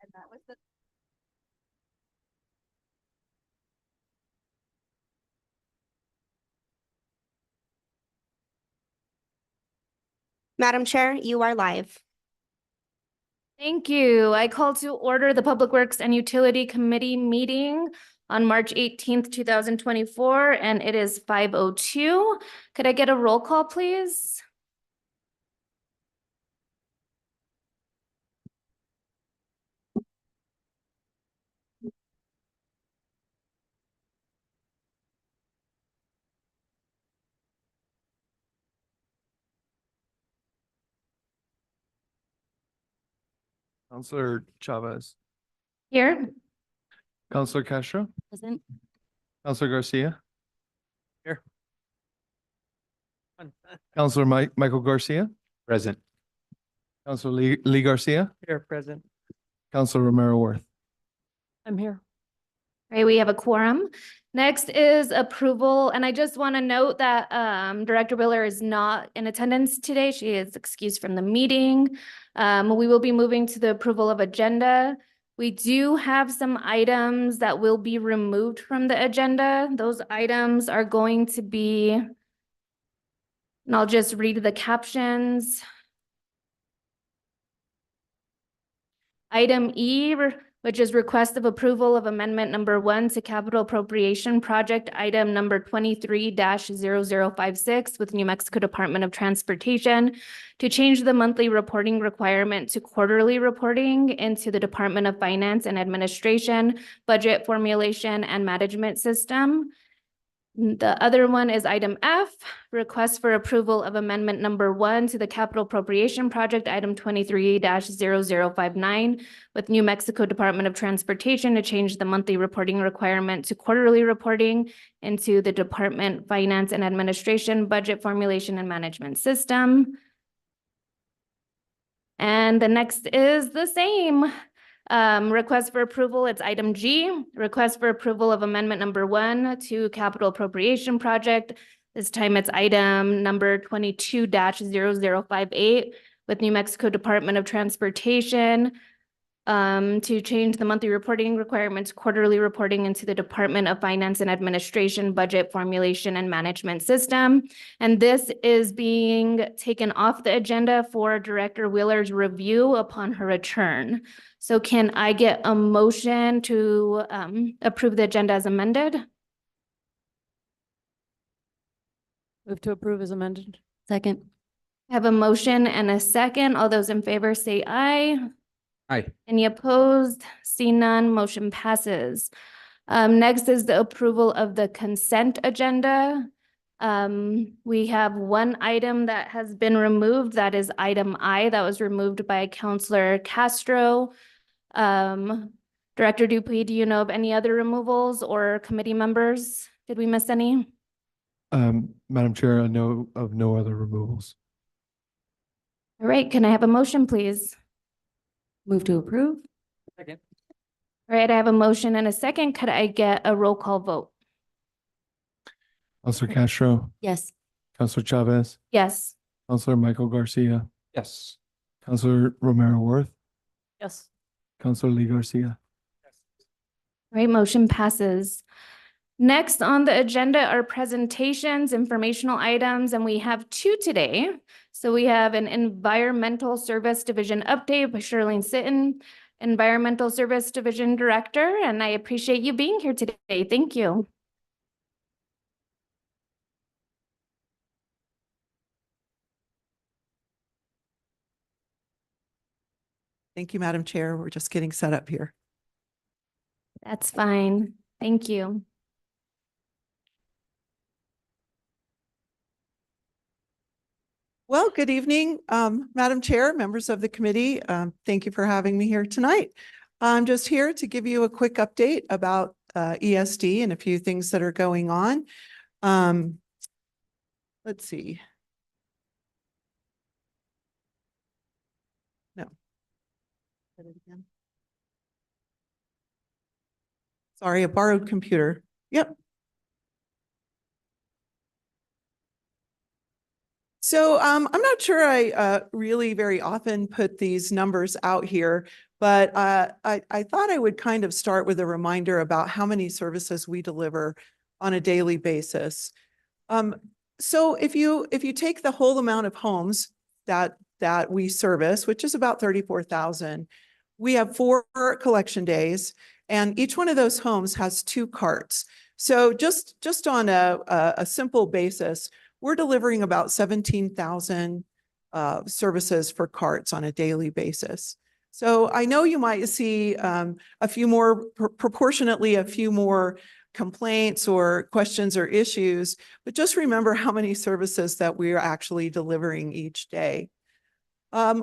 And that was the Madam Chair, you are live. Thank you. I call to order the Public Works and Utility Committee meeting on March 18th, 2024, and it is 5:02. Could I get a roll call, please? Counselor Chavez, Here. Counselor Castro, Present. Counselor Garcia. Here. Counselor Michael Garcia, Present. Counselor Lee Garcia, Here, present. Counselor Romero Worth. I'm here. Right, we have a quorum. Next is approval, and I just want to note that Director Wheeler is not in attendance today. She is excused from the meeting. We will be moving to the approval of agenda. We do have some items that will be removed from the agenda. Those items are going to be, and I'll just read the captions. Item E, which is request of approval of amendment number 1 to capital appropriation project item number 23-0056 with New Mexico Department of Transportation to change the monthly reporting requirement to quarterly reporting into the Department of Finance and Administration budget formulation and management system. The other one is item F, request for approval of amendment number 1 to the capital appropriation project item 23-0059 with New Mexico Department of Transportation to change the monthly reporting requirement to quarterly reporting into the Department Finance and Administration budget formulation and management system. And the next is the same. Request for approval, it's item G, request for approval of amendment number 1 to capital appropriation project. This time it's item number 22-0058 with New Mexico Department of Transportation to change the monthly reporting requirements, quarterly reporting into the Department of Finance and Administration budget formulation and management system. And this is being taken off the agenda for Director Wheeler's review upon her return. So can I get a motion to approve the agenda as amended? Move to approve as amended. Second. I have a motion and a second. All those in favor say aye. Aye. Any opposed? See none, motion passes. Next is the approval of the consent agenda. We have one item that has been removed. That is item I that was removed by Counselor Castro. Director Dupuy, do you know of any other removals or committee members? Did we miss any? Madam Chair, I know of no other removals. All right, can I have a motion, please? Move to approve. Second. All right, I have a motion and a second. Could I get a roll call vote? Counselor Castro, Yes. Counselor Chavez, Yes. Counselor Michael Garcia, Yes. Counselor Romero Worth, Yes. Counselor Lee Garcia. All right, motion passes. Next on the agenda are presentations, informational items, and we have two today. So we have an Environmental Service Division update by Shirlene Sitton, Environmental Service Division Director, and I appreciate you being here today. Thank you. Thank you, Madam Chair. We're just getting set up here. That's fine. Thank you. Well, good evening, Madam Chair, members of the committee. Thank you for having me here tonight. I'm just here to give you a quick update about ESD and a few things that are going on. Let's see. No. Say it again. Sorry, a borrowed computer. Yep. So I'm not sure I really very often put these numbers out here, but I thought I would kind of start with a reminder about how many services we deliver on a daily basis. So if you take the whole amount of homes that we service, which is about 34,000, we have 4 collection days, and each one of those homes has 2 carts. So just on a simple basis, we're delivering about 17,000 services for carts on a daily basis. So I know you might see a few more, proportionately a few more complaints or questions or issues, but just remember how many services that we're actually delivering each day.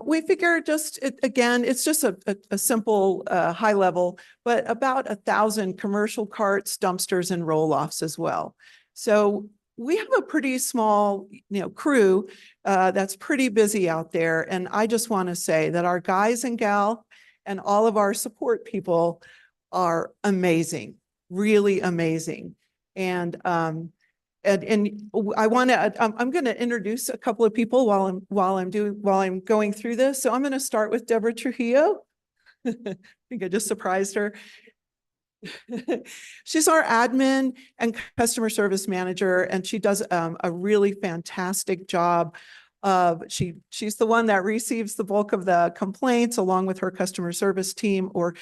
We figure again, it's just a simple high level, but about 1,000 commercial carts, dumpsters, and roll-offs as well. So we have a pretty small, crew that's pretty busy out there. And I just want to say that our guys and gal and all of our support people are amazing, really amazing. And I want to, I'm going to introduce a couple of people while I'm going through this. So I'm going to start with Deborah Trujillo. I think I just surprised her. She's our admin and customer service manager, and she does a really fantastic job. She's the one that receives the bulk of the complaints along with her customer service team or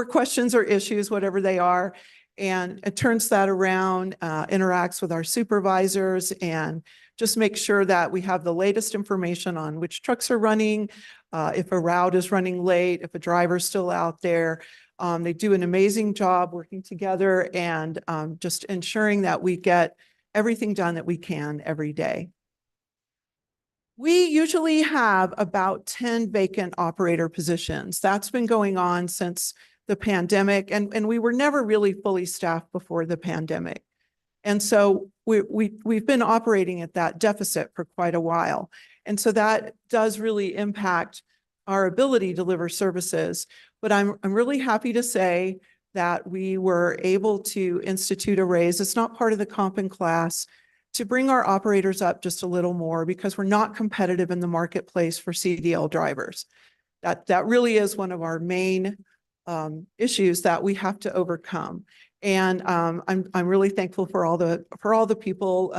questions or issues, whatever they are. And it turns that around, interacts with our supervisors, and just makes sure that we have the latest information on which trucks are running, if a route is running late, if a driver's still out there. They do an amazing job working together and just ensuring that we get everything done that we can every day. We usually have about 10 vacant operator positions. That's been going on since the pandemic, and we were never really fully staffed before the pandemic. And so we've been operating at that deficit for quite a while. And so that does really impact our ability to deliver services. But I'm really happy to say that we were able to institute a raise. It's not part of the comp and class, to bring our operators up just a little more, because we're not competitive in the marketplace for CDL drivers. That really is one of our main issues that we have to overcome. And I'm really thankful for all the people,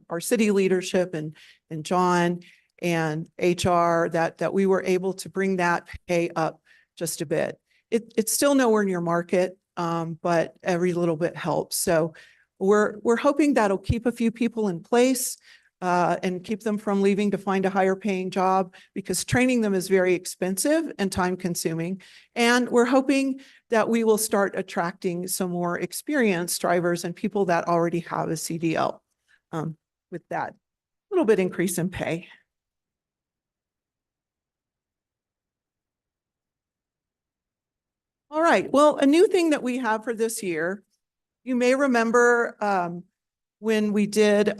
our city leadership and John and HR that we were able to bring that pay up just a bit. It's still nowhere near market, but every little bit helps. So we're hoping that'll keep a few people in place and keep them from leaving to find a higher paying job, because training them is very expensive and time consuming. And we're hoping that we will start attracting some more experienced drivers and people that already have a CDL with that little bit increase in pay. All right, well, a new thing that we have for this year, you may remember when we did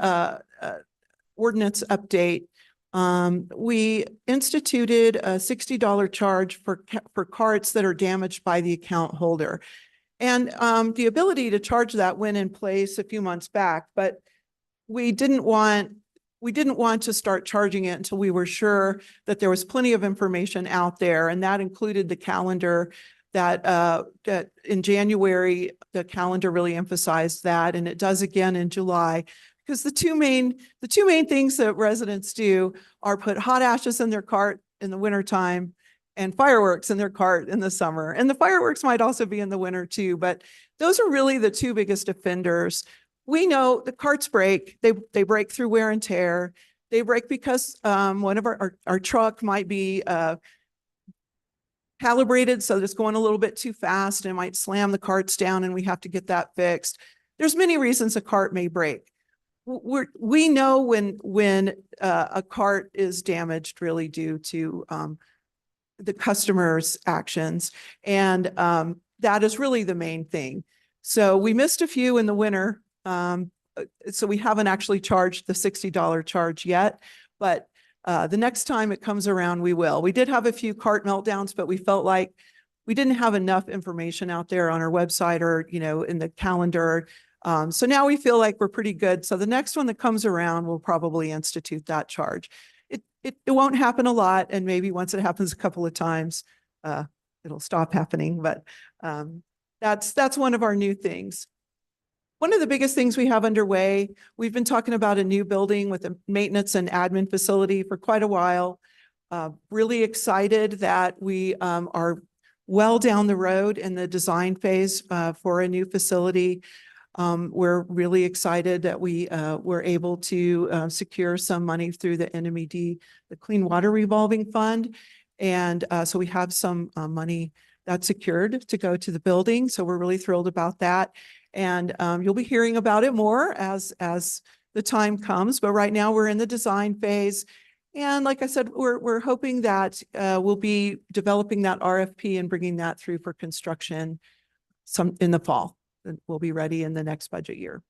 ordinance update, we instituted a $60 charge for carts that are damaged by the account holder. And the ability to charge that went in place a few months back, but we didn't want to start charging it until we were sure that there was plenty of information out there, and that included the calendar. That in January, the calendar really emphasized that, and it does again in July, because the two main things that residents do are put hot ashes in their cart in the wintertime and fireworks in their cart in the summer. And the fireworks might also be in the winter too, but those are really the two biggest offenders. We know the carts break, they break through wear and tear. They break because one of our truck might be calibrated so that it's going a little bit too fast and it might slam the carts down, and we have to get that fixed. There's many reasons a cart may break. We know when a cart is damaged really due to the customer's actions, and that is really the main thing. So we missed a few in the winter, so we haven't actually charged the $60 charge yet, but the next time it comes around, we will. We did have a few cart meltdowns, but we felt like we didn't have enough information out there on our website or, in the calendar. So now we feel like we're pretty good. So the next one that comes around, we'll probably institute that charge. it won't happen a lot, and maybe once it happens a couple of times, it'll stop happening, but that's one of our new things. One of the biggest things we have underway, we've been talking about a new building with a maintenance and admin facility for quite a while. Really excited that we are well down the road in the design phase for a new facility. We're really excited that we were able to secure some money through the NMED, the Clean Water Revolving Fund. And so we have some money that's secured to go to the building. So we're really thrilled about that. And you'll be hearing about it more as the time comes. But right now we're in the design phase. And like I said, we're hoping that we'll be developing that RFP and bringing that through for construction in the fall. And we'll be ready in the next budget year.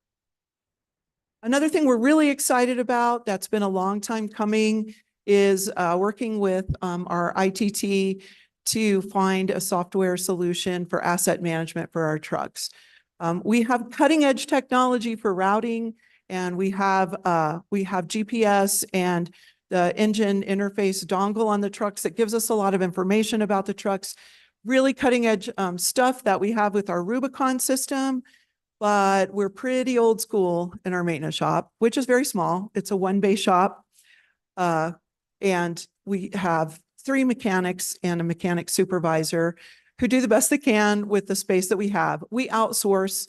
Another thing we're really excited about that's been a long time coming is working with our ITT to find a software solution for asset management for our trucks. We have cutting edge technology for routing, and we have GPS and the engine interface dongle on the trucks that gives us a lot of information about the trucks. Really cutting edge stuff that we have with our Rubicon system, but we're pretty old school in our maintenance shop, which is very small. It's a one-bay shop. And we have 3 mechanics and a mechanic supervisor who do the best they can with the space that we have. We outsource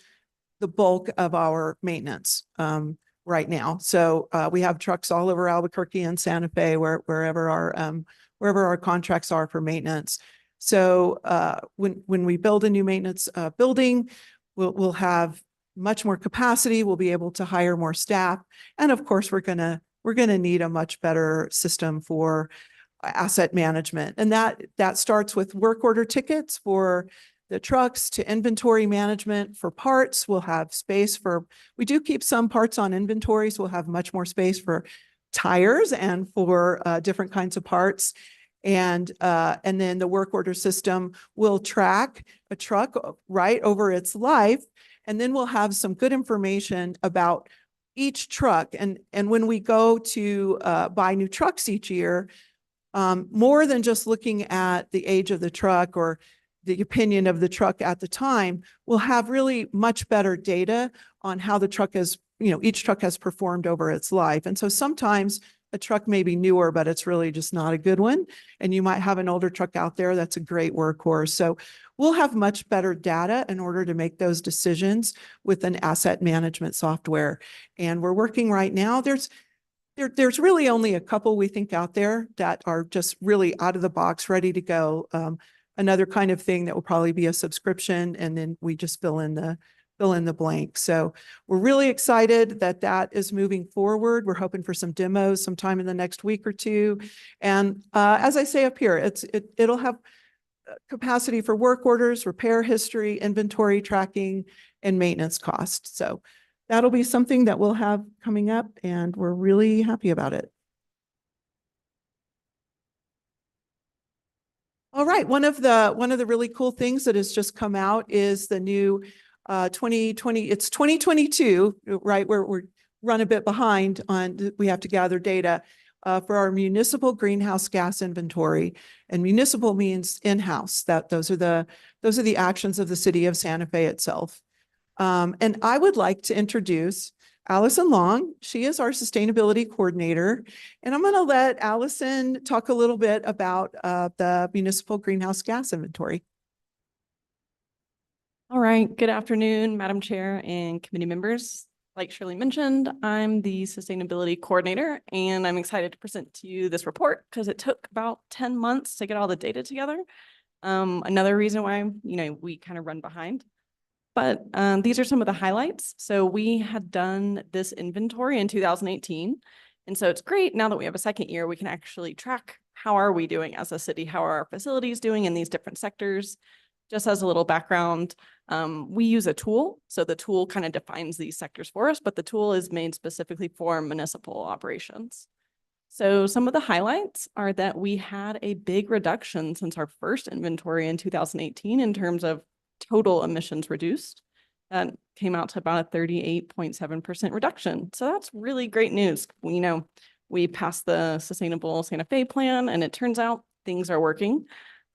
the bulk of our maintenance right now. So we have trucks all over Albuquerque and Santa Fe, wherever our contracts are for maintenance. So when we build a new maintenance building, we'll have much more capacity. We'll be able to hire more staff, and of course, we're gonna need a much better system for asset management, and that starts with work order tickets for the trucks to inventory management for parts. We'll have space for. We do keep some parts on inventory, so we'll have much more space for tires and for different kinds of parts. And then the work order system will track a truck right over its life. And then we'll have some good information about each truck. And when we go to buy new trucks each year, more than just looking at the age of the truck or the opinion of the truck at the time, we'll have really much better data on how the truck has, each truck has performed over its life. And so sometimes a truck may be newer, but it's really just not a good one. And you might have an older truck out there that's a great workhorse. So we'll have much better data in order to make those decisions with an asset management software. And we're working right now. There's really only a couple we think out there that are just really out of the box, ready to go. Another kind of thing that will probably be a subscription, and then we just fill in the blank. So we're really excited that is moving forward. We're hoping for some demos sometime in the next week or two. And as I say up here, it'll have capacity for work orders, repair history, inventory tracking, and maintenance costs. So that'll be something that we'll have coming up, and we're really happy about it. All right, one of the really cool things that has just come out is the new 2022, right? We're run a bit behind on, we have to gather data for our municipal greenhouse gas inventory, and municipal means in-house. Those are the actions of the city of Santa Fe itself. And I would like to introduce Allison Long. She is our sustainability coordinator, and I'm going to let Allison talk a little bit about the municipal greenhouse gas inventory. All right. Good afternoon, Madam Chair and committee members. Like Shirley mentioned, I'm the sustainability coordinator, and I'm excited to present to you this report because it took about 10 months to get all the data together. Another reason why, we kind of run behind. But these are some of the highlights. So we had done this inventory in 2018. And so it's great now that we have a second year, we can actually track how are we doing as a city? How are our facilities doing in these different sectors? Just as a little background, we use a tool. So the tool kind of defines these sectors for us, but the tool is made specifically for municipal operations. So some of the highlights are that we had a big reduction since our first inventory in 2018 in terms of total emissions reduced. That came out to about a 38.7% reduction. So that's really great news. We We passed the Sustainable Santa Fe plan, and it turns out things are working.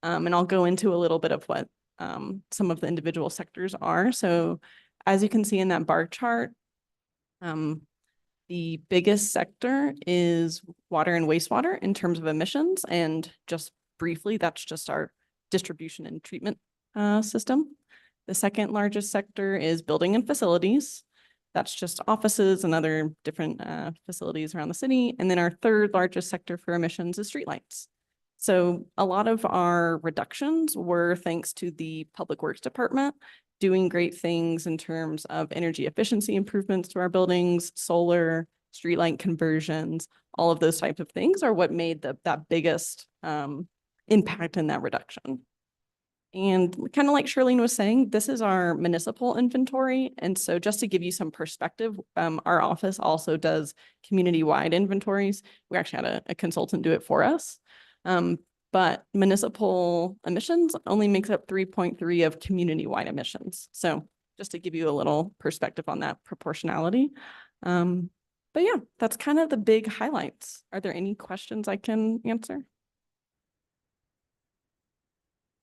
And I'll go into a little bit of what some of the individual sectors are. So as you can see in that bar chart, the biggest sector is water and wastewater in terms of emissions. And just briefly, that's just our distribution and treatment system. The second largest sector is building and facilities. That's just offices and other different facilities around the city. And then our third largest sector for emissions is streetlights. So a lot of our reductions were thanks to the Public Works Department doing great things in terms of energy efficiency improvements to our buildings, solar, streetlight conversions, all of those types of things are what made that biggest impact in that reduction. And kind of like Shirlene was saying, this is our municipal inventory. And so just to give you some perspective, our office also does community-wide inventories. We actually had a consultant do it for us. But municipal emissions only makes up 3.3 of community-wide emissions. So just to give you a little perspective on that proportionality. But yeah, that's kind of the big highlights. Are there any questions I can answer?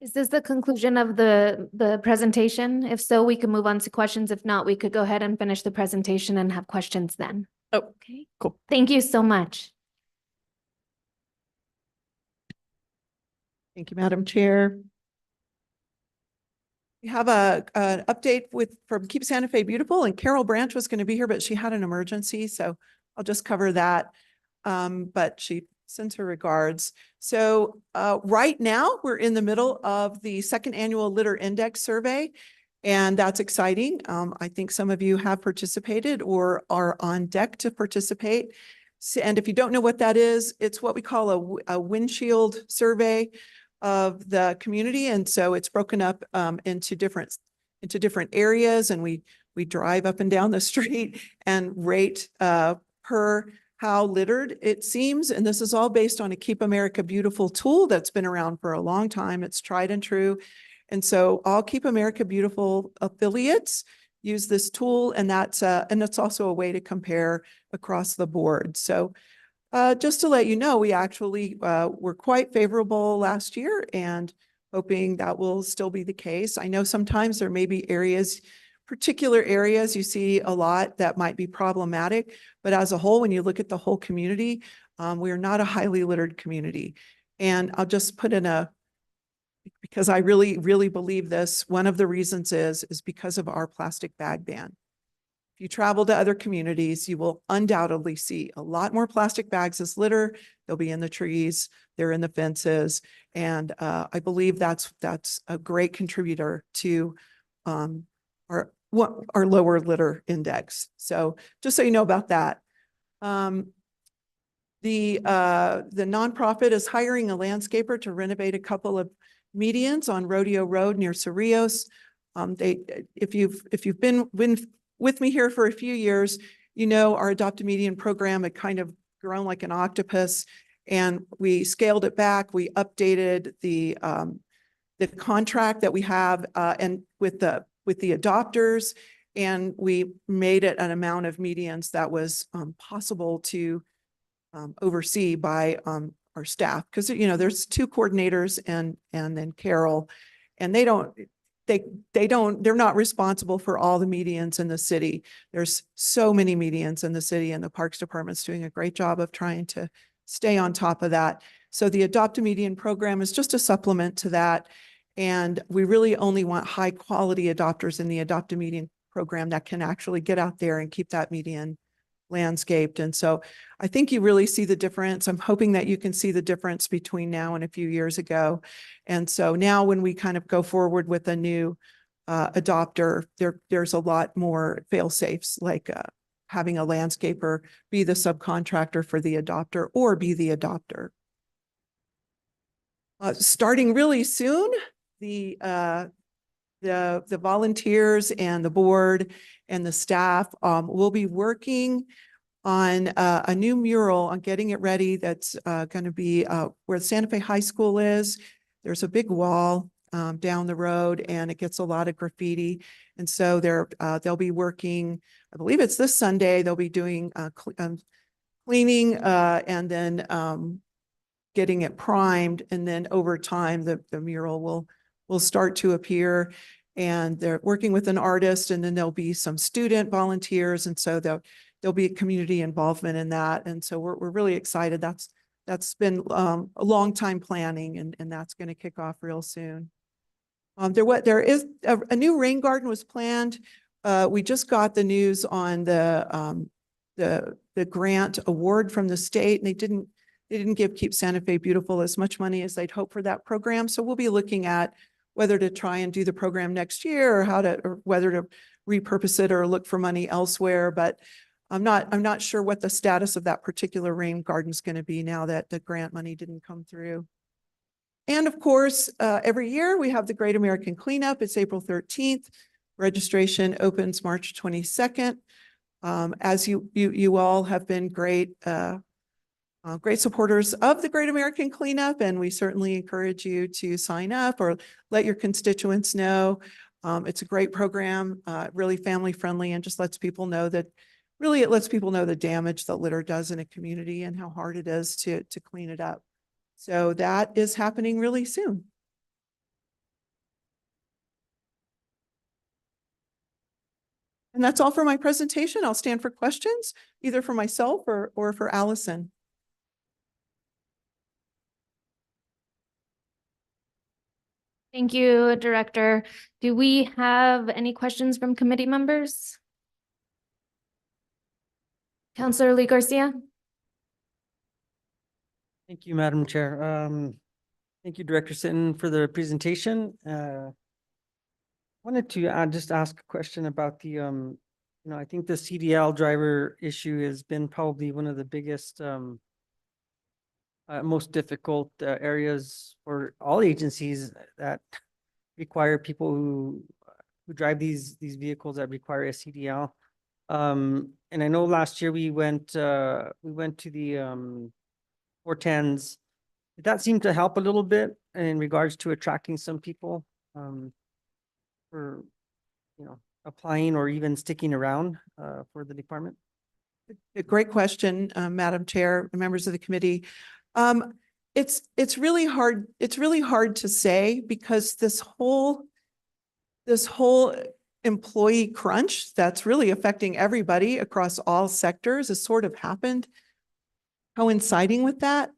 Is this the conclusion of the presentation? If so, we can move on to questions. If not, we could go ahead and finish the presentation and have questions then. Oh, Okay, cool. thank you so much. Thank you, Madam Chair. We have an update from Keep Santa Fe Beautiful, and Carol Branch was going to be here, but she had an emergency, so I'll just cover that. But she sends her regards. So right now we're in the middle of the second annual Litter Index Survey, and that's exciting. I think some of you have participated or are on deck to participate. And if you don't know what that is, it's what we call a windshield survey of the community. And so it's broken up into different areas, and we drive up and down the street and rate per how littered it seems. And this is all based on a Keep America Beautiful tool that's been around for a long time. It's tried and true. And so all Keep America Beautiful affiliates use this tool, and it's also a way to compare across the board. So just to let you know, we actually were quite favorable last year, and hoping that will still be the case. I know sometimes there may be particular areas you see a lot that might be problematic, but as a whole, when you look at the whole community, we are not a highly littered community. And I'll just put in because I really, really believe this, one of the reasons is because of our plastic bag ban. If you travel to other communities, you will undoubtedly see a lot more plastic bags as litter. They'll be in the trees, they're in the fences. And I believe that's a great contributor to our lower litter index. So just so you know about that. The nonprofit is hiring a landscaper to renovate a couple of medians on Rodeo Road near Cerrillos. If you've been with me here for a few years, you know our Adopt a Median program had kind of grown like an octopus, and we scaled it back. We updated the contract that we have and with the adopters, and we made it an amount of medians that was possible to oversee by our staff, because there's two coordinators and then Carol, and they're not responsible for all the medians in the city. There's so many medians in the city, and the Parks Department's doing a great job of trying to stay on top of that. So the Adopt a Median program is just a supplement to that. And we really only want high quality adopters in the Adopt a Median program that can actually get out there and keep that median landscaped. And so I think you really see the difference. I'm hoping that you can see the difference between now and a few years ago. And so now when we kind of go forward with a new adopter, there's a lot more fail safes, like having a landscaper be the subcontractor for the adopter or be the adopter. Starting really soon, the volunteers and the board and the staff will be working on a new mural, on getting it ready. That's going to be where Santa Fe High School is. There's a big wall down the road, and it gets a lot of graffiti. And so they'll be working, I believe it's this Sunday, they'll be doing cleaning, and then, getting it primed. And then over time, the mural will start to appear. And they're working with an artist, and then there'll be some student volunteers. And so there'll be community involvement in that. And so we're really excited. That's been a long time planning, and that's going to kick off real soon. There is a new rain garden was planned. We just got the news on the grant award from the state, and they didn't give Keep Santa Fe Beautiful as much money as they'd hoped for that program. So we'll be looking at whether to try and do the program next year, or whether to repurpose it or look for money elsewhere. But I'm not sure what the status of that particular rain garden is going to be now that the grant money didn't come through. And of course, every year we have the Great American Cleanup. It's April 13th. Registration opens March 22nd. As you all have been great supporters of the Great American Cleanup, and we certainly encourage you to sign up or let your constituents know. It's a great program, really family friendly, and just lets people know that it lets people know the damage that litter does in a community and how hard it is to clean it up. So that is happening really soon. And that's all for my presentation. I'll stand for questions, either for myself or for Allison. Thank you, Director. Do we have any questions from committee members? Councilor Lee Garcia? Thank you, Madam Chair. Thank you, Director Sitton, for the presentation. Wanted to just ask a question about the, I think the CDL driver issue has been probably one of the biggest, most difficult areas for all agencies that require people who drive these vehicles that require a CDL. And I know last year we went to the 410s. Did that seem to help a little bit in regards to attracting some people for applying or even sticking around for the department? A great question, Madam Chair, members of the committee. It's really hard. It's really hard to say, because this whole employee crunch that's really affecting everybody across all sectors has sort of happened, coinciding with that.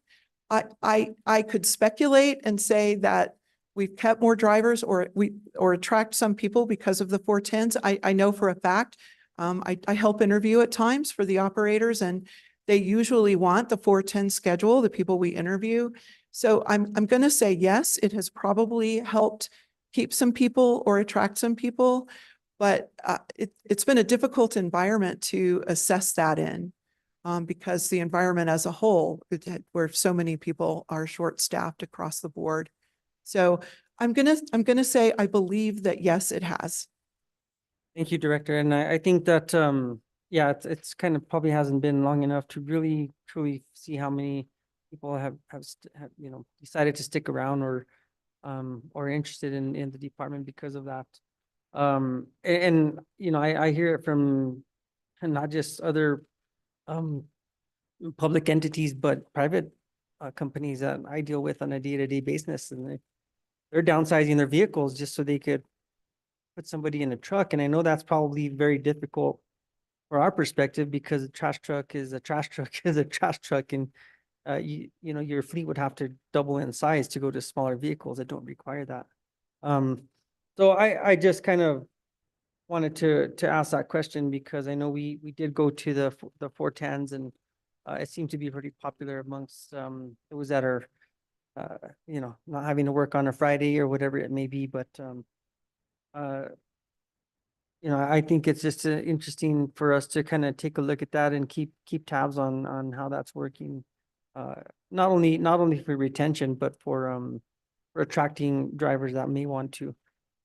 I could speculate and say that we've kept more drivers or attract some people because of the 410s. I know for a fact. I help interview at times for the operators, and they usually want the 410 schedule, the people we interview. So I'm going to say yes, it has probably helped keep some people or attract some people, but it's been a difficult environment to assess that in, because the environment as a whole, where so many people are short-staffed across the board. So I'm gonna say I believe that yes, it has. Thank you, Director. And I think that, yeah, it's kind of probably hasn't been long enough to really truly see how many people have decided to stick around or interested in the department because of that. And I hear it from not just other public entities, but private companies that I deal with on a day-to-day basis, and they're downsizing their vehicles just so they could put somebody in a truck. And I know that's probably very difficult for our perspective, because a trash truck is a trash truck is a trash truck, and your fleet would have to double in size to go to smaller vehicles that don't require that. So I just kind of wanted to ask that question, because I know we did go to the 410s, and it seemed to be pretty popular amongst those that are not having to work on a Friday or whatever it may be. But I think it's just interesting for us to kind of take a look at that and keep tabs on how that's working. Not only for retention, but for attracting drivers that may want to.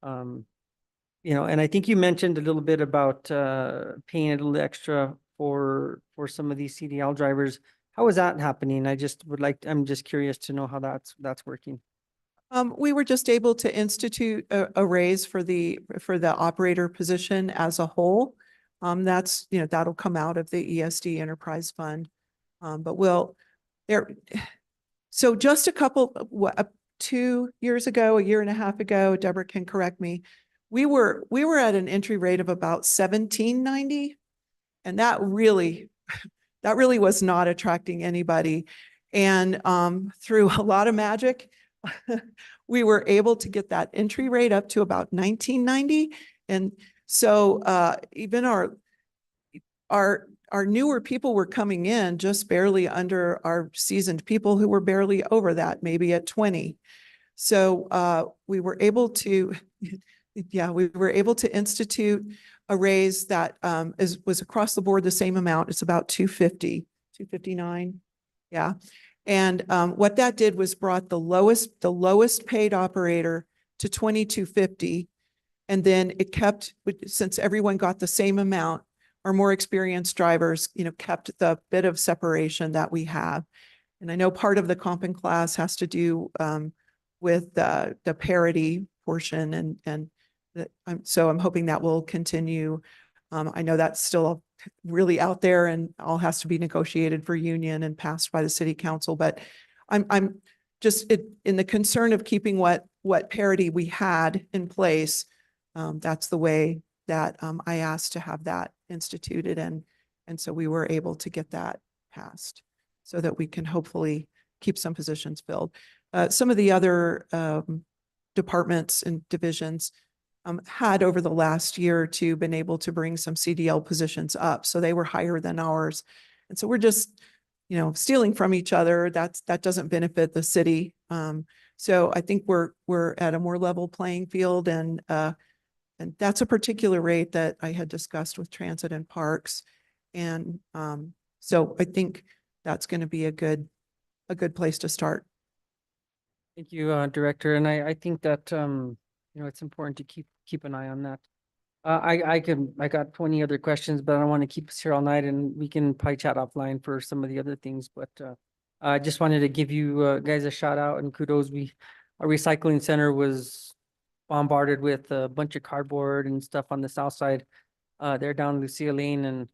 And I think you mentioned a little bit about paying a little extra for some of these CDL drivers. How is that happening? I'm just curious to know how that's working. We were just able to institute a raise for the operator position as a whole. That'll come out of the ESD Enterprise Fund. But there, so just a couple, 2 years ago, a year and a half ago, Deborah can correct me, we were at an entry rate of about 1790. And that really was not attracting anybody. And through a lot of magic, we were able to get that entry rate up to about 1990. And so even our newer people were coming in just barely under our seasoned people who were barely over that, maybe at 20. So we were able to, we were able to institute a raise that was across the board the same amount. It's about 250, 259. Yeah. And what that did was brought the lowest paid operator to 2250. And then it kept, since everyone got the same amount, our more experienced drivers, kept the bit of separation that we have. And I know part of the comp and class has to do with the parity portion, so I'm hoping that will continue. I know that's still really out there and all has to be negotiated for union and passed by the city council, but I'm just in the concern of keeping what parity we had in place. That's the way that I asked to have that instituted, and so we were able to get that passed so that we can hopefully keep some positions filled. Some of the other departments and divisions had over the last year or two been able to bring some CDL positions up, so they were higher than ours. And so we're just, stealing from each other. That doesn't benefit the city. So I think we're at a more level playing field, and that's a particular rate that I had discussed with Transit and Parks. And so I think that's going to be a good place to start. Thank you, Director. And I think that, it's important to keep an eye on that. I got 20 other questions, but I don't want to keep us here all night, and we can probably chat offline for some of the other things. But I just wanted to give you guys a shout out and kudos. Our recycling center was bombarded with a bunch of cardboard and stuff on the south side. They're down Lucia Lane, and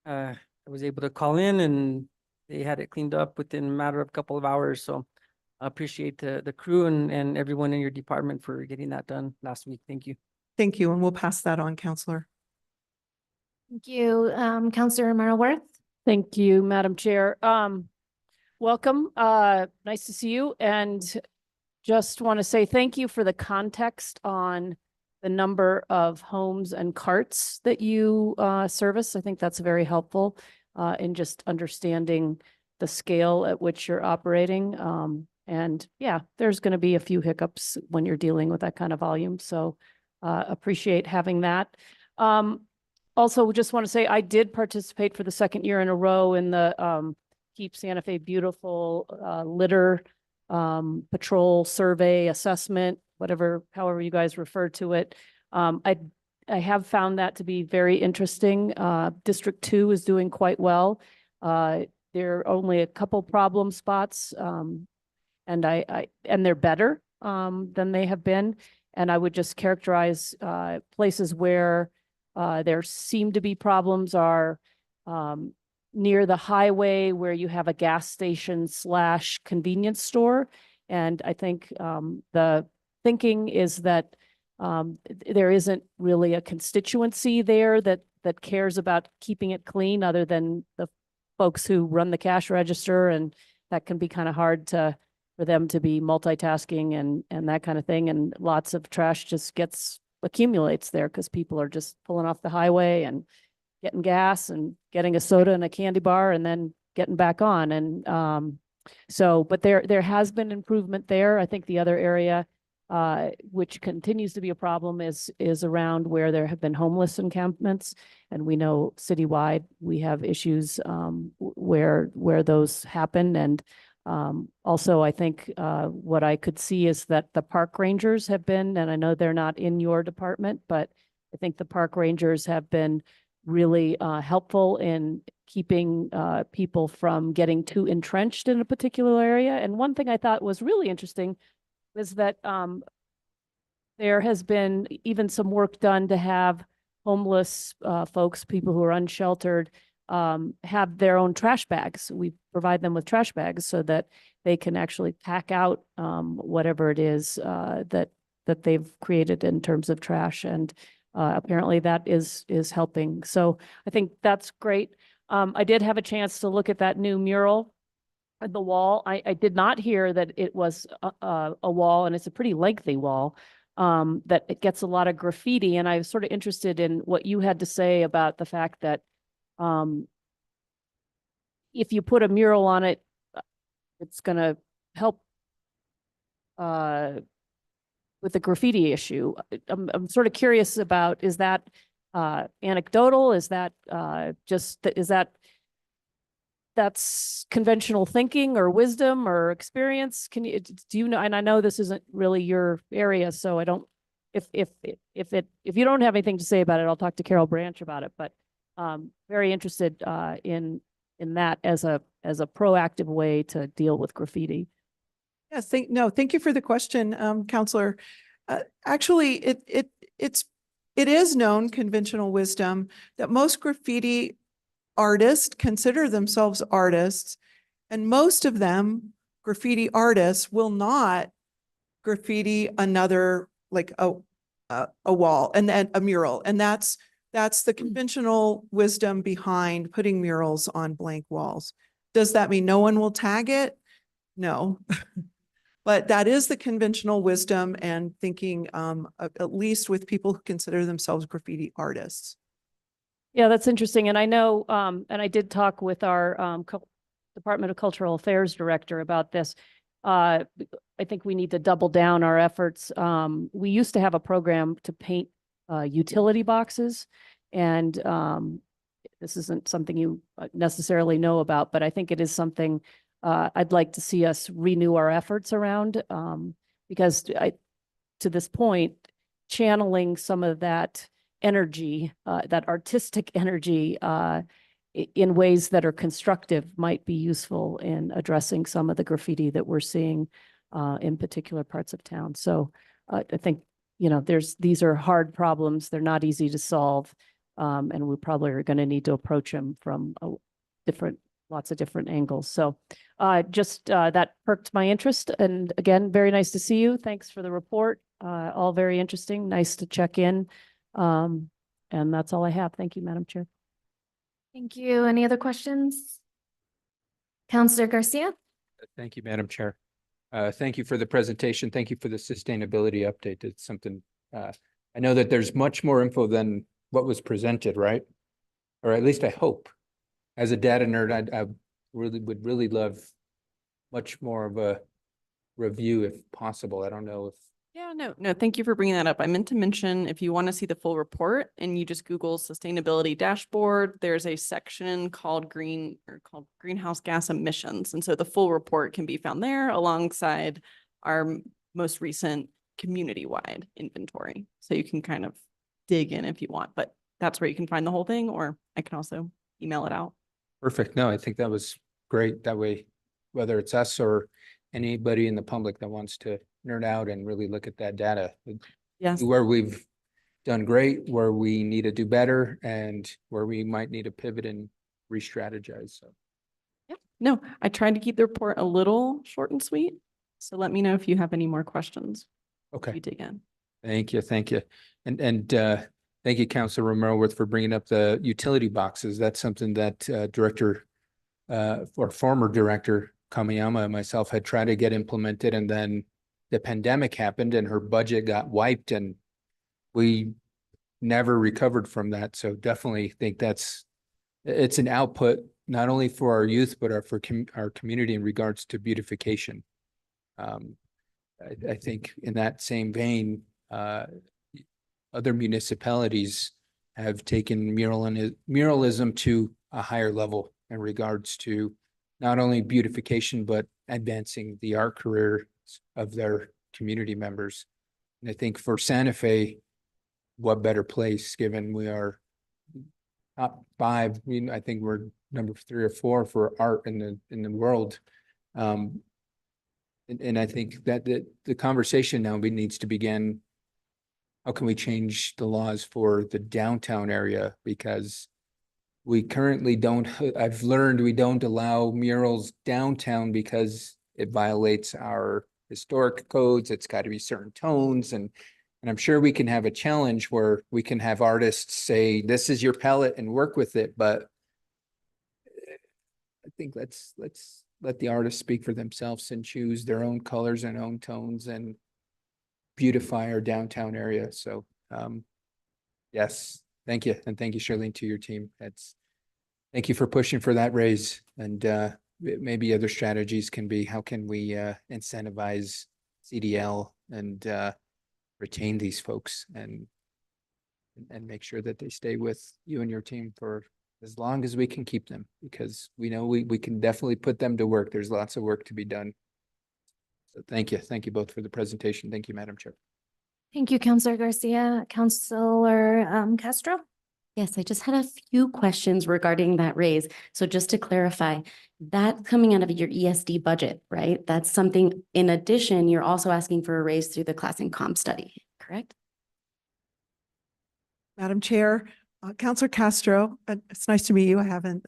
I was able to call in and they had it cleaned up within a matter of a couple of hours. So I appreciate the crew and everyone in your department for getting that done last week. Thank you. Thank you. And we'll pass that on, Counselor. Thank you. Counselor Marlworth. Thank you, Madam Chair. Welcome. Nice to see you. And just want to say thank you for the context on the number of homes and carts that you service. I think that's very helpful in just understanding the scale at which you're operating. And yeah, there's going to be a few hiccups when you're dealing with that kind of volume. So appreciate having that. Also, just want to say I did participate for the second year in a row in the Keep Santa Fe Beautiful litter patrol survey assessment, however you guys refer to it. I have found that to be very interesting. District 2 is doing quite well. There are only a couple problem spots, and they're better than they have been. And I would just characterize places where there seem to be problems are near the highway where you have a gas station / convenience store. And I think the thinking is that there isn't really a constituency there that cares about keeping it clean other than the folks who run the cash register. And that can be kind of hard for them to be multitasking and that kind of thing. And lots of trash just accumulates there because people are just pulling off the highway and getting gas and getting a soda and a candy bar and then getting back on. And but there has been improvement there. I think the other area which continues to be a problem is around where there have been homeless encampments. And we know citywide we have issues where those happen. And also, I think what I could see is that the park rangers have been, and I know they're not in your department, but I think the park rangers have been really helpful in keeping people from getting too entrenched in a particular area. And one thing I thought was really interesting is that there has been even some work done to have homeless folks, people who are unsheltered, have their own trash bags. We provide them with trash bags so that they can actually pack out whatever it is that they've created in terms of trash. And apparently that is helping. So I think that's great. I did have a chance to look at that new mural at the wall. I did not hear that it was a wall, and it's a pretty lengthy wall, that it gets a lot of graffiti. And I was sort of interested in what you had to say about the fact that if you put a mural on it, it's going to help with the graffiti issue. I'm sort of curious about, is that anecdotal? Is that that's conventional thinking or wisdom or experience? Do you know, and I know this isn't really your area, so I don't, if you don't have anything to say about it, I'll talk to Carol Branch about it, but very interested in that as a proactive way to deal with graffiti. Yes, thank you for the question, Counselor. Actually, it is known conventional wisdom that most graffiti artists consider themselves artists, and most of them, graffiti artists, will not graffiti another, like a wall and then a mural, and that's the conventional wisdom behind putting murals on blank walls. Does that mean no one will tag it? No. But that is the conventional wisdom and thinking, at least with people who consider themselves graffiti artists. Yeah, that's interesting. And I know, and I did talk with our Department of Cultural Affairs director about this. I think we need to double down our efforts. We used to have a program to paint utility boxes, and this isn't something you necessarily know about, but I think it is something I'd like to see us renew our efforts around, because to this point, channeling some of that energy, that artistic energy, in ways that are constructive might be useful in addressing some of the graffiti that we're seeing in particular parts of town. So I think, these are hard problems. They're not easy to solve. And we probably are going to need to approach them from lots of different angles. So that perked my interest. And again, very nice to see you. Thanks for the report. All very interesting. Nice to check in. And that's all I have. Thank you, Madam Chair. Thank you. Any other questions? Counselor Garcia? Thank you, Madam Chair. Thank you for the presentation. Thank you for the sustainability update. It's something, I know that there's much more info than what was presented, right? Or at least I hope. As a data nerd, I would really love much more of a review if possible. I don't know if. Yeah, no, thank you for bringing that up. I meant to mention, if you want to see the full report and you just Google sustainability dashboard, there's a section called greenhouse gas emissions. And so the full report can be found there alongside our most recent community-wide inventory. So you can kind of dig in if you want, but that's where you can find the whole thing, or I can also email it out. Perfect. No, I think that was great. That way, whether it's us or anybody in the public that wants to nerd out and really look at that data. Yes. Where we've done great, where we need to do better, and where we might need to pivot and re-strategize. So. Yeah, no, I tried to keep the report a little short and sweet. So let me know if you have any more questions. Okay. We dig in. Thank you. Thank you. And thank you, Councilor Romero-Worth, for bringing up the utility boxes. That's something that former director Kamiyama and myself had tried to get implemented, and then the pandemic happened and her budget got wiped and we never recovered from that. So definitely think it's an output, not only for our youth, but for our community in regards to beautification. I think in that same vein, other municipalities have taken muralism to a higher level in regards to not only beautification, but advancing the art career of their community members. And I think for Santa Fe, what better place, given we are top 5. I mean, I think we're number 3 or 4 for art in the world. And I think that the conversation now needs to begin. How can we change the laws for the downtown area? Because we currently don't, I've learned we don't allow murals downtown because it violates our historic codes. It's got to be certain tones and I'm sure we can have a challenge where we can have artists say, this is your palette and work with it, but I think let's let the artists speak for themselves and choose their own colors and own tones and beautify our downtown area. So, yes, thank you. And thank you, Charlene, to your team. Thank you for pushing for that raise. And maybe other strategies can be, how can we incentivize CDL and retain these folks and make sure that they stay with you and your team for as long as we can keep them, because we know we can definitely put them to work. There's lots of work to be done. So thank you. Thank you both for the presentation. Thank you, Madam Chair. Thank you, Counselor Garcia. Counselor Castro? Yes, I just had a few questions regarding that raise. So just to clarify, that's coming out of your ESD budget, right? That's something, in addition, you're also asking for a raise through the class and comp study, correct? Madam Chair, Counselor Castro, it's nice to meet you. I haven't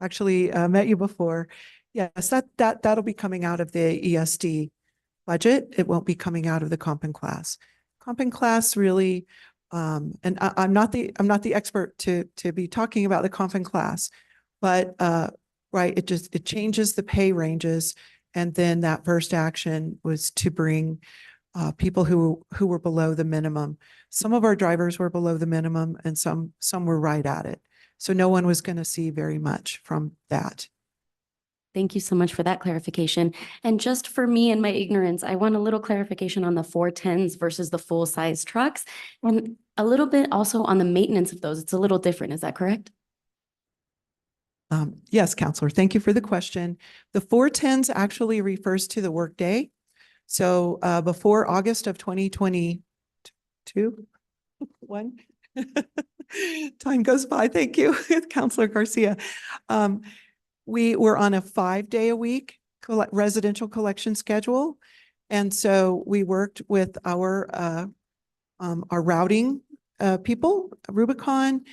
actually met you before. Yes, that'll be coming out of the ESD budget. It won't be coming out of the comp and class. Comp and class really, and I'm not the expert to be talking about the comp and class, but right, it changes the pay ranges, and then that first action was to bring people who were below the minimum. Some of our drivers were below the minimum and some were right at it. So no one was going to see very much from that. Thank you so much for that clarification. And just for me and my ignorance, I want a little clarification on the 410s versus the full-size trucks, and a little bit also on the maintenance of those. It's a little different. Is that correct? Yes, Counselor, thank you for the question. The 410s actually refers to the workday. So before August of 2022, time goes by. Thank you, Counselor Garcia. We were on a 5-day-a-week residential collection schedule. And so we worked with our routing people, Rubicon.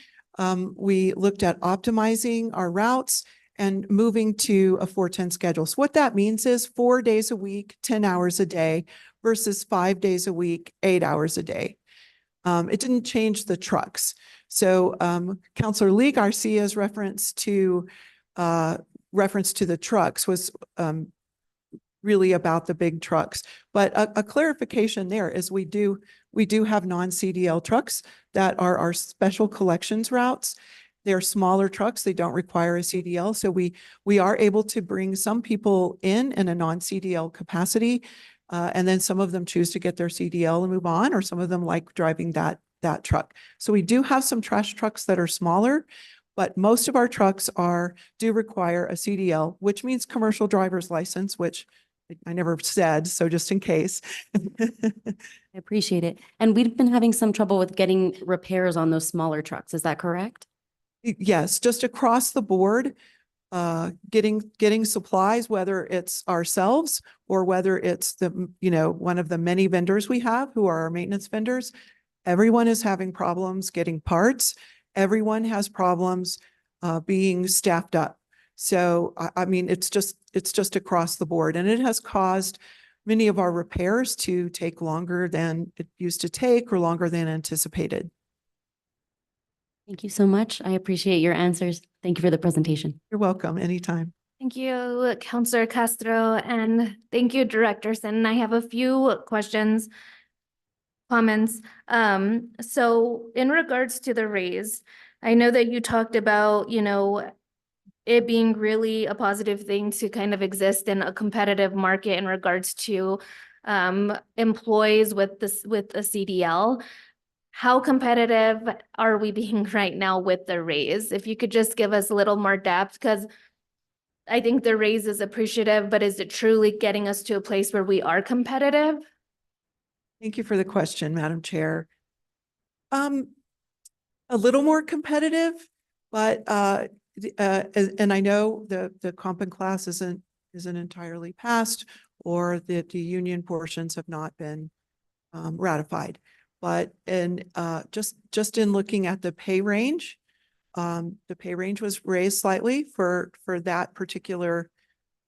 We looked at optimizing our routes and moving to a 410 schedule. So what that means is 4 days a week, 10 hours a day versus 5 days a week, 8 hours a day. It didn't change the trucks. So Councilor Lee Garcia's reference to the trucks was really about the big trucks. But a clarification there is we do have non-CDL trucks that are our special collections routes. They're smaller trucks. They don't require a CDL. So we are able to bring some people in a non-CDL capacity. And then some of them choose to get their CDL and move on, or some of them like driving that truck. So we do have some trash trucks that are smaller, but most of our trucks do require a CDL, which means commercial driver's license, which I never said, so just in case. I appreciate it. And we've been having some trouble with getting repairs on those smaller trucks. Is that correct? Yes, just across the board, getting supplies, whether it's ourselves or whether it's one of the many vendors we have who are our maintenance vendors. Everyone is having problems getting parts. Everyone has problems being staffed up. So I mean, it's just across the board, and it has caused many of our repairs to take longer than it used to take or longer than anticipated. Thank you so much. I appreciate your answers. Thank you for the presentation. You're welcome, anytime. Thank you, Counselor Castro, and thank you, Director Sin. I have a few questions, comments. So in regards to the raise, I know that you talked about, it being really a positive thing to kind of exist in a competitive market in regards to employees with a CDL. How competitive are we being right now with the raise? If you could just give us a little more depth, because I think the raise is appreciative, but is it truly getting us to a place where we are competitive? Thank you for the question, Madam Chair. A little more competitive, but and I know the comp and class isn't entirely passed, or the union portions have not been ratified. But just in looking at the pay range, The pay range was raised slightly for that particular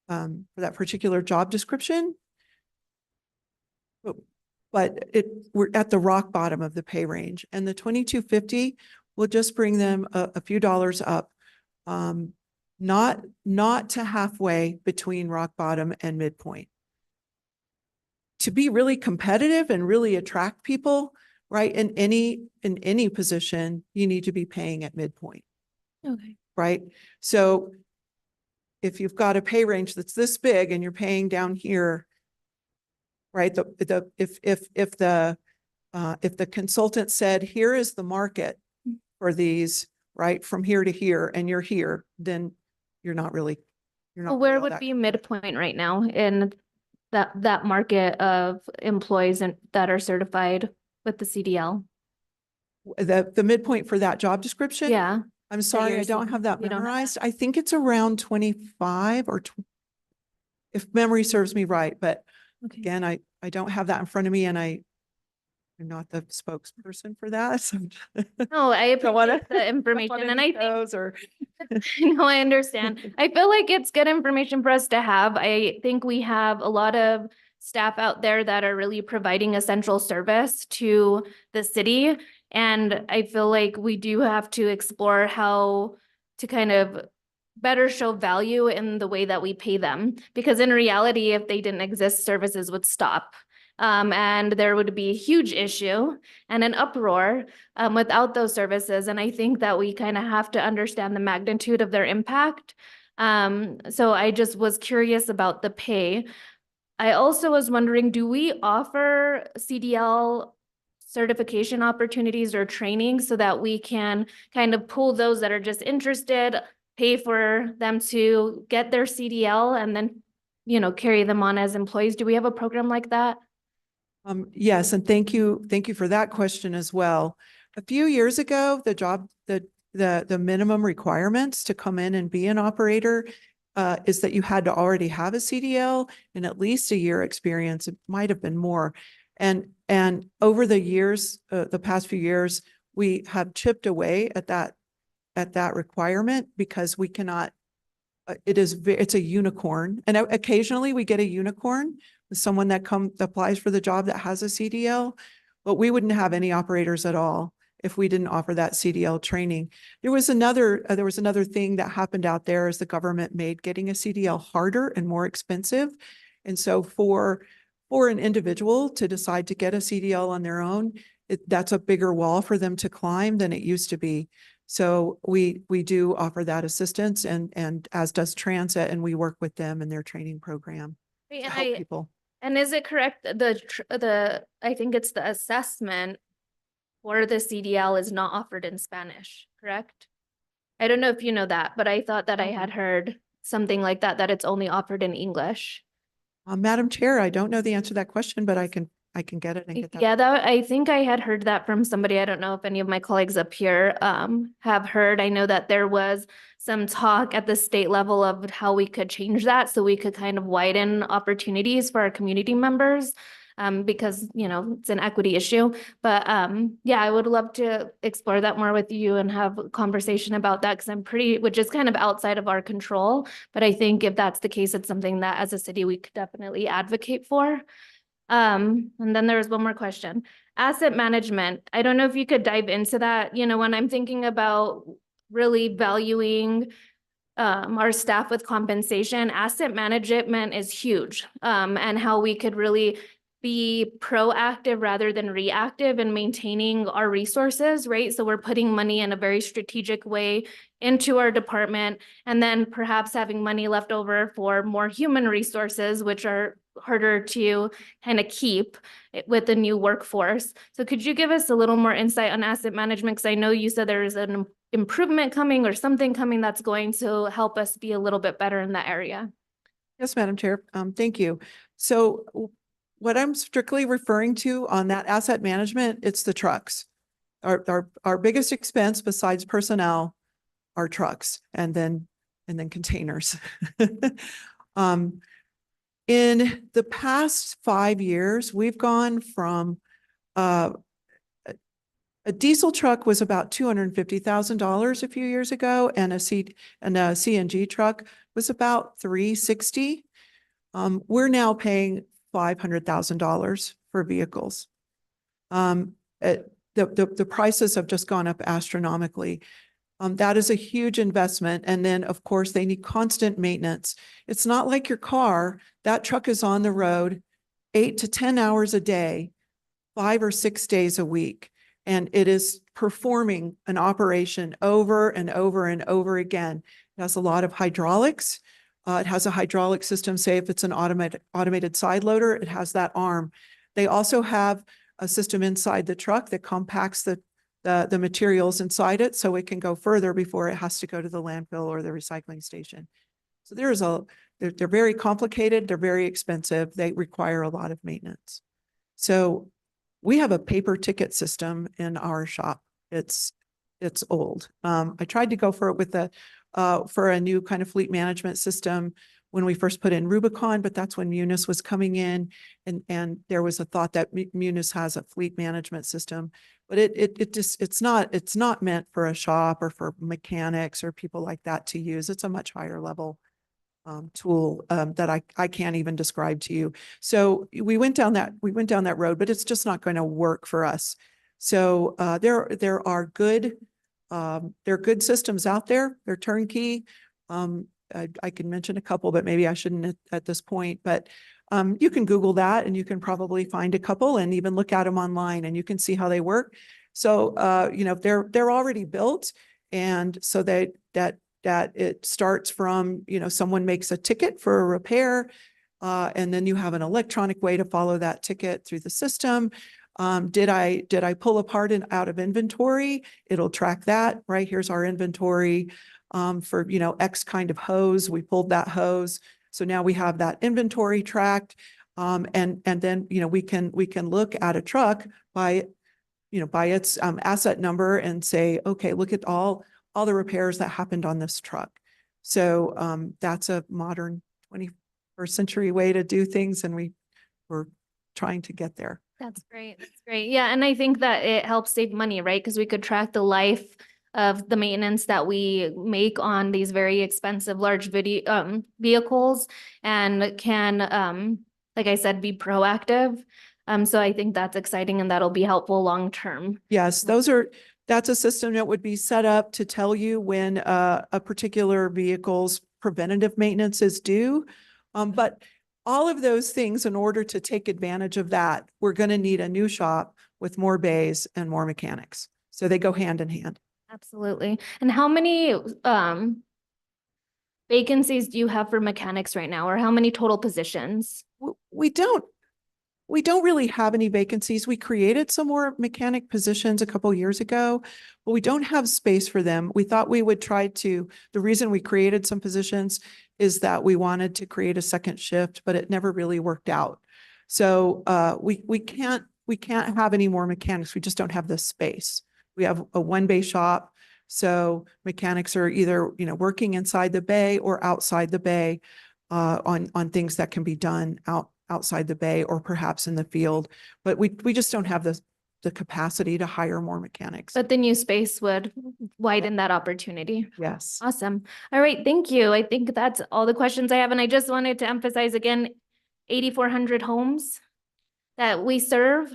job description. But we're at the rock bottom of the pay range, and the 2250 will just bring them a few dollars up. Not to halfway between rock bottom and midpoint. To be really competitive and really attract people, right, in any position, you need to be paying at midpoint, Okay. right? So if you've got a pay range that's this big and you're paying down here, right? If the consultant said, here is the market for these, right, from here to here, and you're here, then you're not really. Well, where would be midpoint right now in that market of employees that are certified with the CDL? The midpoint for that job description? Yeah. I'm sorry, I you're don't seeing- have that you don't have memorized. I think it's around 25 or if memory serves me right, but Okay. again, I don't have that in front of me, and I'm not the spokesperson for that. So No, I don't wanna- appreciate the information, and I think or no, I understand. I feel like it's good information for us to have. I think we have a lot of staff out there that are really providing essential service to the city. And I feel like we do have to explore how to kind of better show value in the way that we pay them. Because in reality, if they didn't exist, services would stop. And there would be a huge issue and an uproar without those services. And I think that we kind of have to understand the magnitude of their impact. So I just was curious about the pay. I also was wondering, do we offer CDL certification opportunities or training so that we can kind of pull those that are just interested, pay for them to get their CDL and then, carry them on as employees? Do we have a program like that? Yes, and thank you for that question as well. A few years ago, the minimum requirements to come in and be an operator is that you had to already have a CDL and at least a year experience. It might have been more. And over the years, the past few years, we have chipped away at that requirement because we cannot. It's a unicorn, and occasionally we get a unicorn with someone that applies for the job that has a CDL, but we wouldn't have any operators at all if we didn't offer that CDL training. There was another thing that happened out there as the government made getting a CDL harder and more expensive. And so for an individual to decide to get a CDL on their own, that's a bigger wall for them to climb than it used to be. So we do offer that assistance, and as does Transit, and we work with them in their training program to help people. And is it correct, I think it's the assessment for the CDL is not offered in Spanish, correct? I don't know if you know that, but I thought that I had heard something like that it's only offered in English. Madam Chair, I don't know the answer to that question, but I can get it and get that. Yeah, I think I had heard that from somebody. I don't know if any of my colleagues up here have heard. I know that there was some talk at the state level of how we could change that so we could kind of widen opportunities for our community members because, it's an equity issue. But yeah, I would love to explore that more with you and have a conversation about that because which is kind of outside of our control. But I think if that's the case, it's something that as a city, we could definitely advocate for. And then there was one more question. Asset management. I don't know if you could dive into that. When I'm thinking about really valuing our staff with compensation, asset management is huge. And how we could really be proactive rather than reactive in maintaining our resources, right? So we're putting money in a very strategic way into our department, and then perhaps having money left over for more human resources, which are harder to kind of keep with the new workforce. So could you give us a little more insight on asset management? Because I know you said there's an improvement coming or something coming that's going to help us be a little bit better in that area. Yes, Madam Chair. Thank you. So what I'm strictly referring to on that asset management, it's the trucks. Our biggest expense besides personnel are trucks and then containers. In the past 5 years, we've gone from A diesel truck was about $250,000 a few years ago, and a CNG truck was about $360,000. We're now paying $500,000 for vehicles. The prices have just gone up astronomically. That is a huge investment. And then, of course, they need constant maintenance. It's not like your car. That truck is on the road 8 to 10 hours a day, 5 or 6 days a week. And it is performing an operation over and over and over again. It has a lot of hydraulics. It has a hydraulic system. Say if it's an automated side loader, it has that arm. They also have a system inside the truck that compacts the materials inside it so it can go further before it has to go to the landfill or the recycling station. So they're very complicated. They're very expensive. They require a lot of maintenance. So we have a paper ticket system in our shop. It's old. I tried to go for it with for a new kind of fleet management system when we first put in Rubicon, but that's when Munis was coming in, and there was a thought that Munis has a fleet management system, but it's not meant for a shop or for mechanics or people like that to use. It's a much higher level tool that I can't even describe to you. So we went down that road, but it's just not going to work for us. So there are good systems out there. They're turnkey. I can mention a couple, but maybe I shouldn't at this point. But you can Google that, and you can probably find a couple and even look at them online, and you can see how they work. So they're already built, and so that it starts from someone makes a ticket for a repair, and then you have an electronic way to follow that ticket through the system. Did I pull a part out of inventory? It'll track that. Right, here's our inventory for X kind of hose. We pulled that hose, so now we have that inventory tracked, and then we can look at a truck by its asset number and say, okay, look at all the repairs that happened on this truck. So that's a modern 21st century way to do things, and we're trying to get there. That's great. That's great. Yeah. And I think that it helps save money, right? Because we could track the life of the maintenance that we make on these very expensive large vehicles, and can, like I said, be proactive. So I think that's exciting, and that'll be helpful long term. Yes, that's a system that would be set up to tell you when a particular vehicle's preventative maintenance is due. But all of those things, in order to take advantage of that, we're going to need a new shop with more bays and more mechanics. So they go hand in hand. Absolutely. And how many vacancies do you have for mechanics right now, or how many total positions? We don't really have any vacancies. We created some more mechanic positions a couple of years ago, but we don't have space for them. We thought we would the reason we created some positions is that we wanted to create a second shift, but it never really worked out. So we can't have any more mechanics. We just don't have the space. We have a one bay shop. So mechanics are either, working inside the bay or outside the bay on things that can be done outside the bay or perhaps in the field. But we just don't have the capacity to hire more mechanics. But the new space would widen that opportunity. Yes. Awesome. All right. Thank you. I think that's all the questions I have. And I just wanted to emphasize again, 8,400 homes that we serve.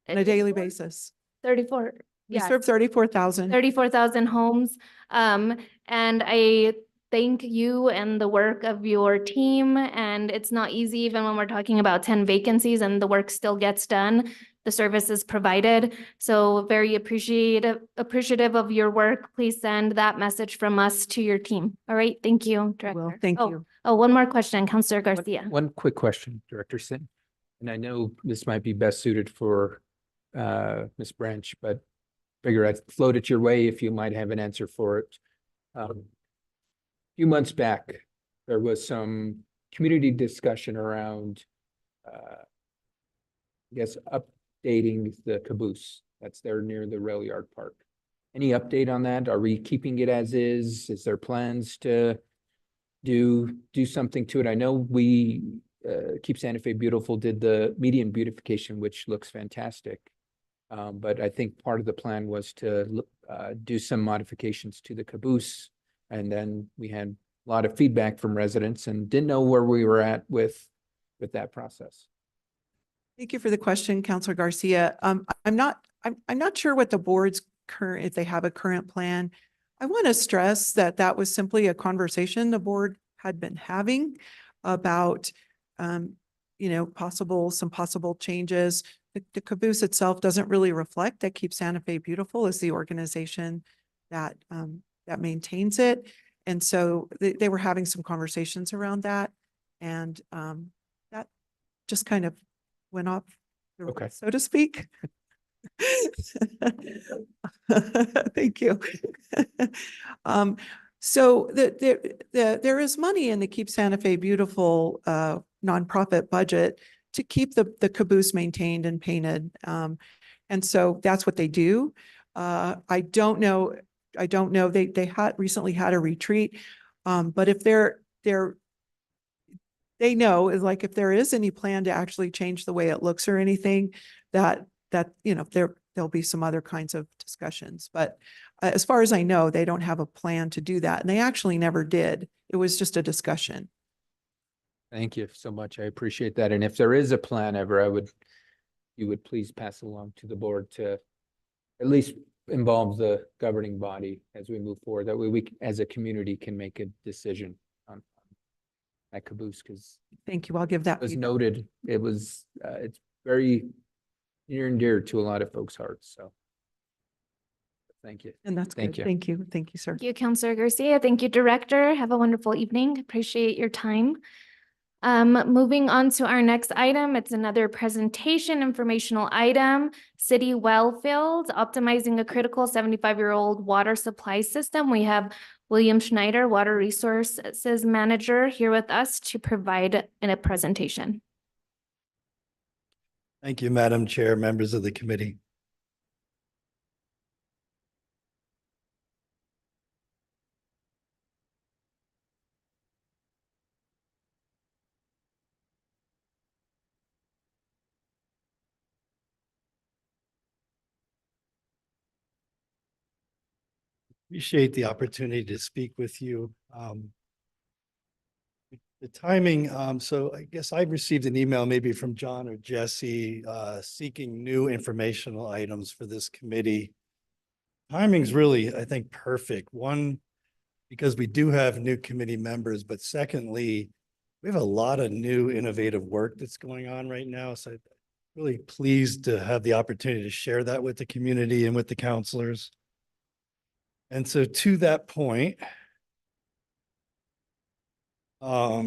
On a daily basis. 34. We Yeah. serve 34,000. 34,000 homes. And I thank you and the work of your team. And it's not easy, even when we're talking about 10 vacancies and the work still gets done, the service is provided. So very appreciative of your work. Please send that message from us to your team. All right. Thank you, Director. Well, thank you. Oh, one more question, Councilor Garcia. One quick question, Director Sin. And I know this might be best suited for Ms. Branch, but figure I'd float it your way if you might have an answer for it. A few months back, there was some community discussion around, I guess, updating the caboose that's there near the rail yard park. Any update on that? Are we keeping it as is? Is there plans to do something to it? I know we Keep Santa Fe Beautiful did the median beautification, which looks fantastic. But I think part of the plan was to do some modifications to the caboose. And then we had a lot of feedback from residents and didn't know where we were at with that process. Thank you for the question, Counselor Garcia. I'm not sure what the board's current, if they have a current plan. I want to stress that that was simply a conversation the board had been having about, some possible changes. The caboose itself doesn't really reflect that Keep Santa Fe Beautiful is the organization that, that maintains it. And so they were having some conversations around that. And that just kind of went off, the Okay. rails, so to speak. Thank you. So there is money in the Keep Santa Fe Beautiful nonprofit budget to keep the caboose maintained and painted. And so that's what they do. I don't know, they had recently had a retreat. But if they know is like, if there is any plan to actually change the way it looks or anything, that there'll be some other kinds of discussions. But as far as I know, they don't have a plan to do that. And they actually never did. It was just a discussion. Thank you so much. I appreciate that. And if there is a plan ever, you would please pass along to the board to at least involve the governing body as we move forward. That way we, as a community, can make a decision on that caboose, because Thank you. I'll give that. as feedback. noted, it's very near and dear to a lot of folks' hearts. So thank you. And that's Thank good. you. Thank you. Thank you, sir. Thank you, Counselor Garcia. Thank you, Director. Have a wonderful evening. Appreciate your time. Moving on to our next item, it's another presentation informational item, City Well Field, optimizing a critical 75-year-old water supply system. We have William Schneider, Water Resources Manager, here with us to provide a presentation. Thank you, Madam Chair, members of the committee. Appreciate the opportunity to speak with you. The timing, so I guess I received an email maybe from John or Jesse seeking new informational items for this committee. Timing's really, I think, perfect. One, because we do have new committee members, but secondly, we have a lot of new innovative work that's going on right now. So I'm really pleased to have the opportunity to share that with the community and with the counselors. And so to that point, I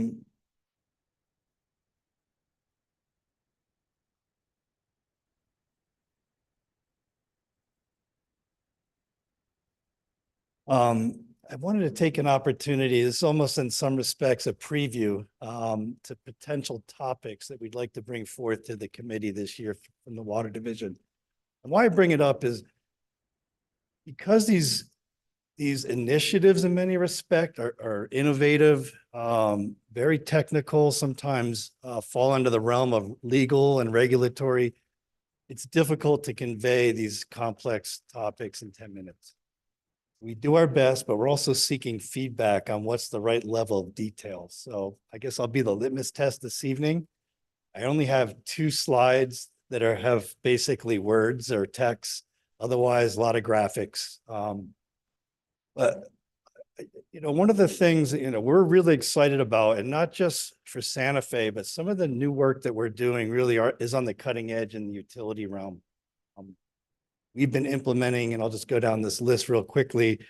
wanted to take an opportunity, this is almost in some respects a preview to potential topics that we'd like to bring forth to the committee this year from the Water Division. And why I bring it up is because these initiatives in many respects are innovative, very technical, sometimes fall under the realm of legal and regulatory. It's difficult to convey these complex topics in 10 minutes. We do our best, but we're also seeking feedback on what's the right level of detail. So I guess I'll be the litmus test this evening. I only have 2 slides that have basically words or text, otherwise a lot of graphics. But one of the things that, we're really excited about, and not just for Santa Fe, but some of the new work that we're doing really is on the cutting edge in the utility realm. We've been implementing, and I'll just go down this list real quickly,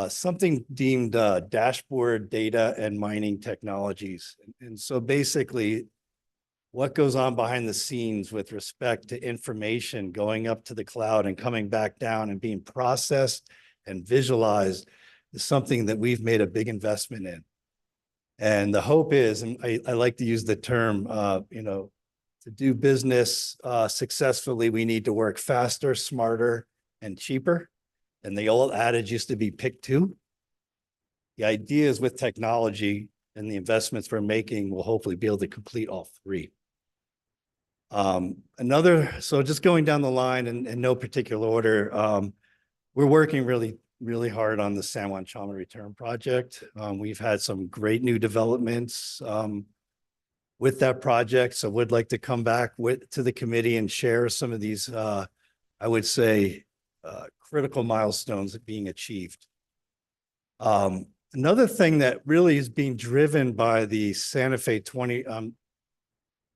something deemed dashboard data and mining technologies. And so basically, what goes on behind the scenes with respect to information going up to the cloud and coming back down and being processed and visualized is something that we've made a big investment in. And the hope is, and I like to use the term, to do business successfully, we need to work faster, smarter, and cheaper. And the old adage used to be pick 2. The idea is with technology and the investments we're making, we'll hopefully be able to complete all 3. So just going down the line in no particular order, we're working really hard on the San Juan Chama Return Project. We've had some great new developments with that project. So would like to come back to the committee and share some of these, I would say, critical milestones being achieved. Another thing that really is being driven by the Santa Fe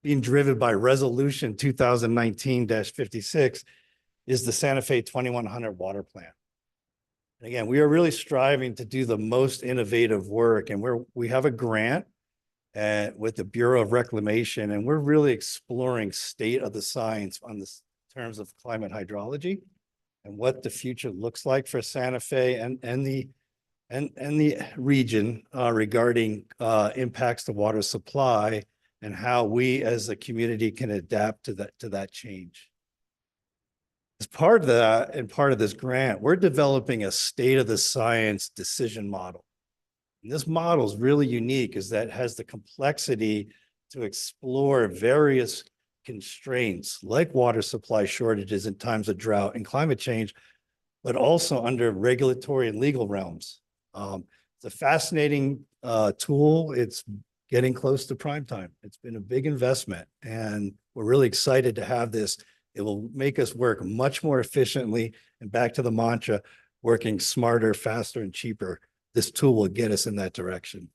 being driven by Resolution 2019-56 is the Santa Fe 2100 water plant. And again, we are really striving to do the most innovative work, and we have a grant with the Bureau of Reclamation, and we're really exploring state of the science on this terms of climate hydrology and what the future looks like for Santa Fe and the region regarding impacts to water supply and how we as a community can adapt to that change. As part of that and part of this grant, we're developing a state of the science decision model. And this model is really unique, is that it has the complexity to explore various constraints like water supply shortages in times of drought and climate change, but also under regulatory and legal realms. It's a fascinating tool. It's getting close to prime time. It's been a big investment, and we're really excited to have this. It will make us work much more efficiently, and back to the mantra, working smarter, faster, and cheaper. This tool will get us in that direction.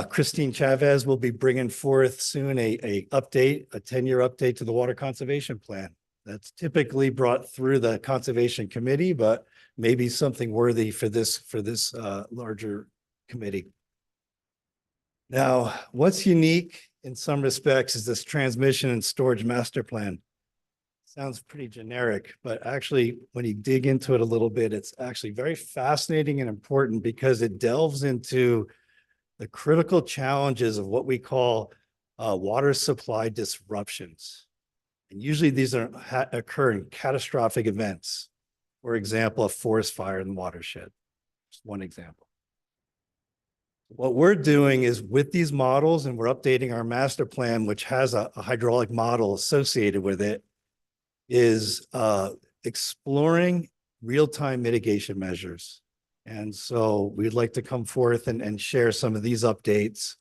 Christine Chavez will be bringing forth soon a 10-year update to the Water Conservation Plan. That's typically brought through the Conservation Committee, but maybe something worthy for this larger committee. Now, what's unique in some respects is this transmission and storage master plan. Sounds pretty generic, but actually when you dig into it a little bit, it's actually very fascinating and important because it delves into the critical challenges of what we call water supply disruptions. And usually these occur in catastrophic events. For example, a forest fire in the watershed. Just one example. What we're doing is with these models, and we're updating our master plan, which has a hydraulic model associated with it, is exploring real-time mitigation measures. And so we'd like to come forth and share some of these updates.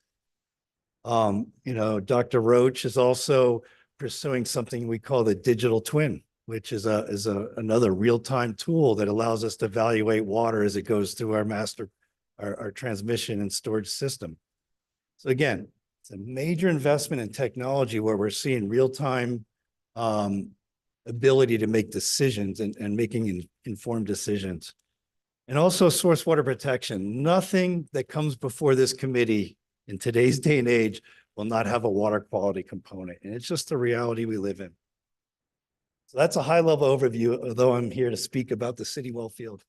Dr. Roach is also pursuing something we call the digital twin, which is another real-time tool that allows us to evaluate water as it goes through our transmission and storage system. So again, it's a major investment in technology where we're seeing real-time ability to make decisions and making informed decisions. And also source water protection. Nothing that comes before this committee in today's day and age will not have a water quality component. And it's just the reality we live in. So that's a high level overview, although I'm here to speak about the city well field.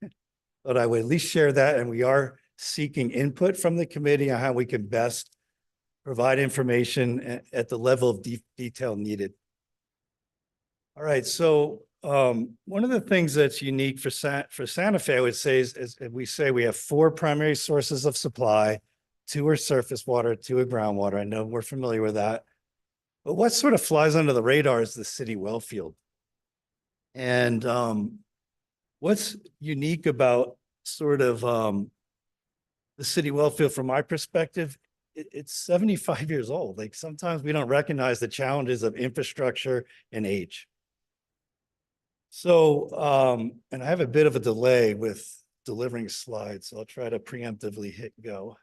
But I would at least share that, and we are seeking input from the committee on how we can best provide information at the level of detail needed. All right, so one of the things that's unique for Santa Fe, I would say, is we say we have 4 primary sources of supply. 2 are surface water, 2 are groundwater. I know we're familiar with that. But what sort of flies under the radar is the city well field. And what's unique about sort of the city well field from my perspective, it's 75 years old. Like sometimes we don't recognize the challenges of infrastructure and age. So, and I have a bit of a delay with delivering slides, so I'll try to preemptively hit go.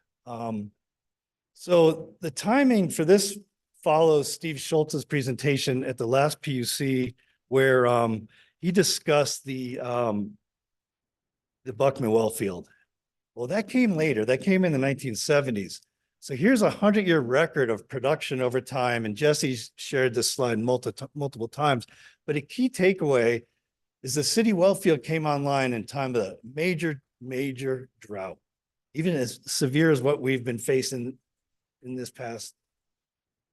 So the timing for this follows Steve Schultz's presentation at the last PUC, where he discussed the Buckman well field. Well, that came later. That came in the 1970s. So here's a 100-year record of production over time, and Jesse shared this slide multiple times. But a key takeaway is the city well field came online in time of a major drought, even as severe as what we've been facing in this past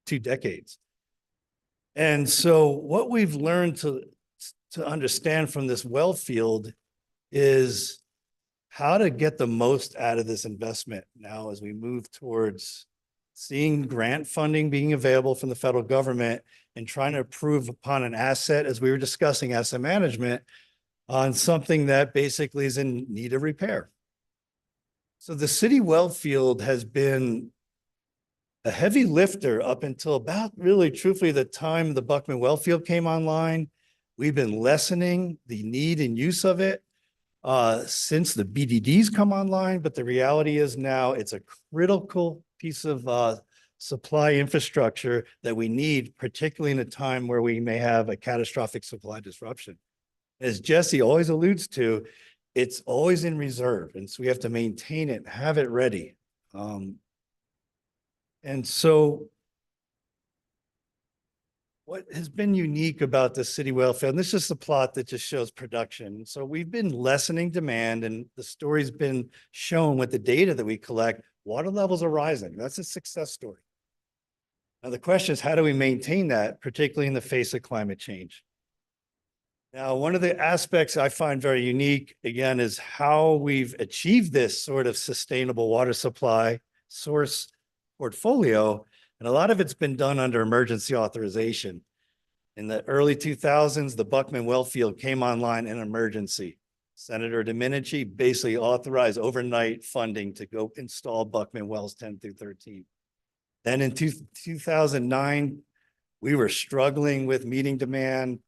2 decades. And so what we've learned to understand from this well field is how to get the most out of this investment now as we move towards seeing grant funding being available from the federal government and trying to improve upon an asset, as we were discussing, asset management, on something that basically is in need of repair. So the city well field has been a heavy lifter up until about really truthfully the time the Buckman well field came online. We've been lessening the need and use of it since the BDDs come online, but the reality is now it's a critical piece of supply infrastructure that we need, particularly in a time where we may have a catastrophic supply disruption. As Jesse always alludes to, it's always in reserve, and so we have to maintain it, have it ready. And so what has been unique about the city well field, and this is the plot that just shows production. So we've been lessening demand, and the story's been shown with the data that we collect. Water levels are rising. That's a success story. Now, the question is, how do we maintain that, particularly in the face of climate change? Now, one of the aspects I find very unique, again, is how we've achieved this sort of sustainable water supply source portfolio. And a lot of it's been done under emergency authorization. In the early 2000s, the Buckman well field came online in emergency. Senator Domenici basically authorized overnight funding to go install Buckman wells 10 through 13. Then in 2009, we were struggling with meeting demand.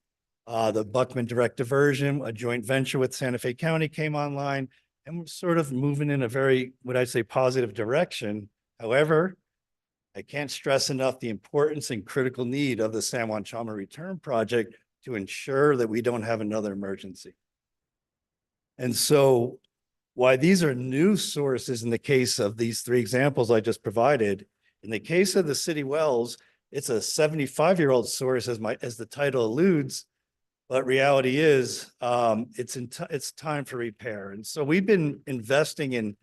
The Buckman Direct Diversion, a joint venture with Santa Fe County, came online, and we're sort of moving in a very, what I'd say, positive direction. However, I can't stress enough the importance and critical need of the San Juan Chama Return Project to ensure that we don't have another emergency. And so why these are new sources in the case of these three examples I just provided, in the case of the city wells, it's a 75-year-old source, as the title alludes, but reality is it's time for repair. And so we've been investing in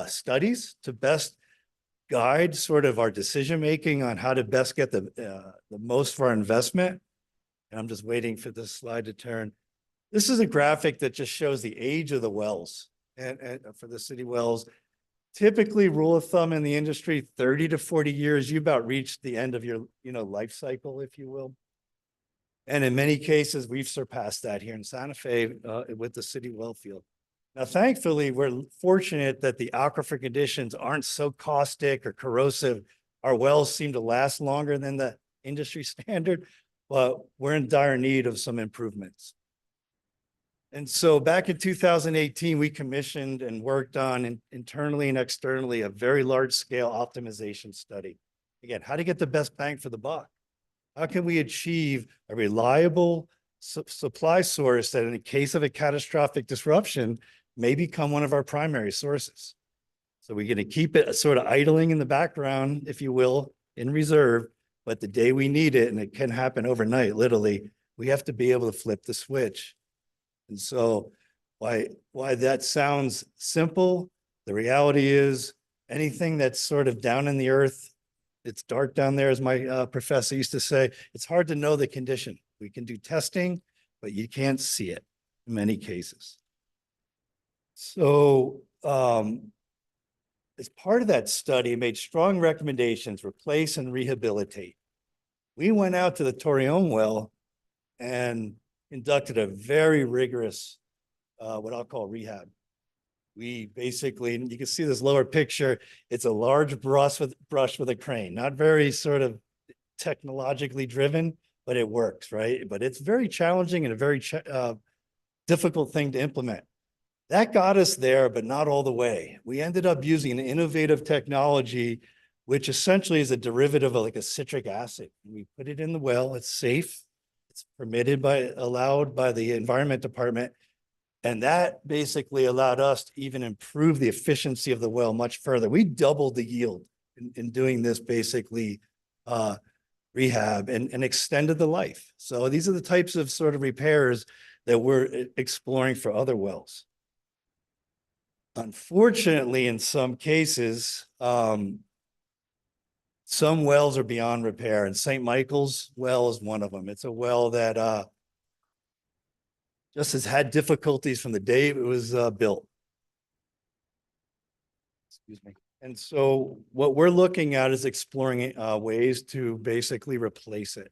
studies to best guide sort of our decision-making on how to best get the most for our investment. And I'm just waiting for this slide to turn. This is a graphic that just shows the age of the wells and for the city wells. Typically, rule of thumb in the industry, 30 to 40 years, you about reached the end of your life cycle, if you will. And in many cases, we've surpassed that here in Santa Fe with the city well field. Now, thankfully, we're fortunate that the aquifer conditions aren't so caustic or corrosive. Our wells seem to last longer than the industry standard, but we're in dire need of some improvements. And so back in 2018, we commissioned and worked on internally and externally a very large scale optimization study. Again, how to get the best bang for the buck. How can we achieve a reliable supply source that in the case of a catastrophic disruption may become one of our primary sources? So we're going to keep it sort of idling in the background, if you will, in reserve, but the day we need it, and it can happen overnight, literally, we have to be able to flip the switch. And so why that sounds simple, the reality is anything that's sort of down in the earth, it's dark down there, as my professor used to say, it's hard to know the condition. We can do testing, but you can't see it in many cases. So as part of that study, made strong recommendations, replace and rehabilitate. We went out to the Torreon well and conducted a very rigorous, what I'll call rehab. We basically, you can see this lower picture, it's a large brush with a crane, not very sort of technologically driven, but it works, right? But it's very challenging and a very difficult thing to implement. That got us there, but not all the way. We ended up using an innovative technology, which essentially is a derivative of like a citric acid. We put it in the well, it's safe, it's allowed by the Environment Department. And that basically allowed us to even improve the efficiency of the well much further. We doubled the yield in doing this basically rehab and extended the life. So these are the types of sort of repairs that we're exploring for other wells. Unfortunately, in some cases, some wells are beyond repair, and St. Michael's well is one of them. It's a well that just has had difficulties from the day it was built. Excuse me. And so what we're looking at is exploring ways to basically replace it.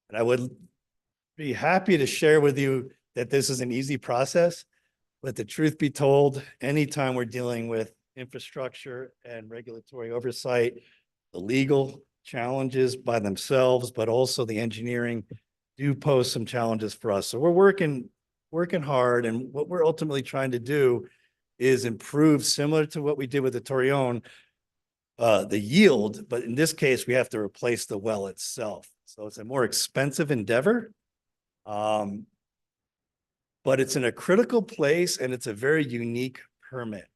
And I would be happy to share with you that this is an easy process, but the truth be told, anytime we're dealing with infrastructure and regulatory oversight, the legal challenges by themselves, but also the engineering do pose some challenges for us. So we're working hard, and what we're ultimately trying to do is improve, similar to what we did with the Torreon, the yield, but in this case, we have to replace the well itself. So it's a more expensive endeavor. But it's in a critical place and it's a very unique permit.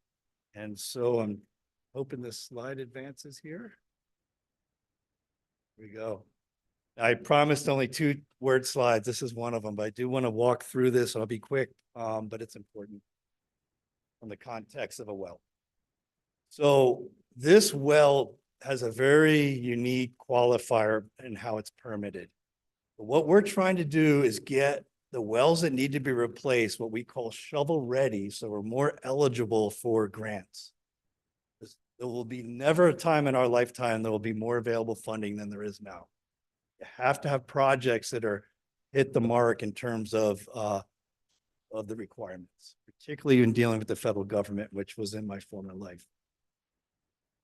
And so I'm hoping this slide advances here. Here we go. I promised only 2-word slides. This is one of them, but I do want to walk through this. I'll be quick, but it's important from the context of a well. So this well has a very unique qualifier in how it's permitted. But what we're trying to do is get the wells that need to be replaced, what we call shovel ready, so we're more eligible for grants. There will be never a time in our lifetime there will be more available funding than there is now. You have to have projects that are hit the mark in terms of the requirements, particularly in dealing with the federal government, which was in my former life.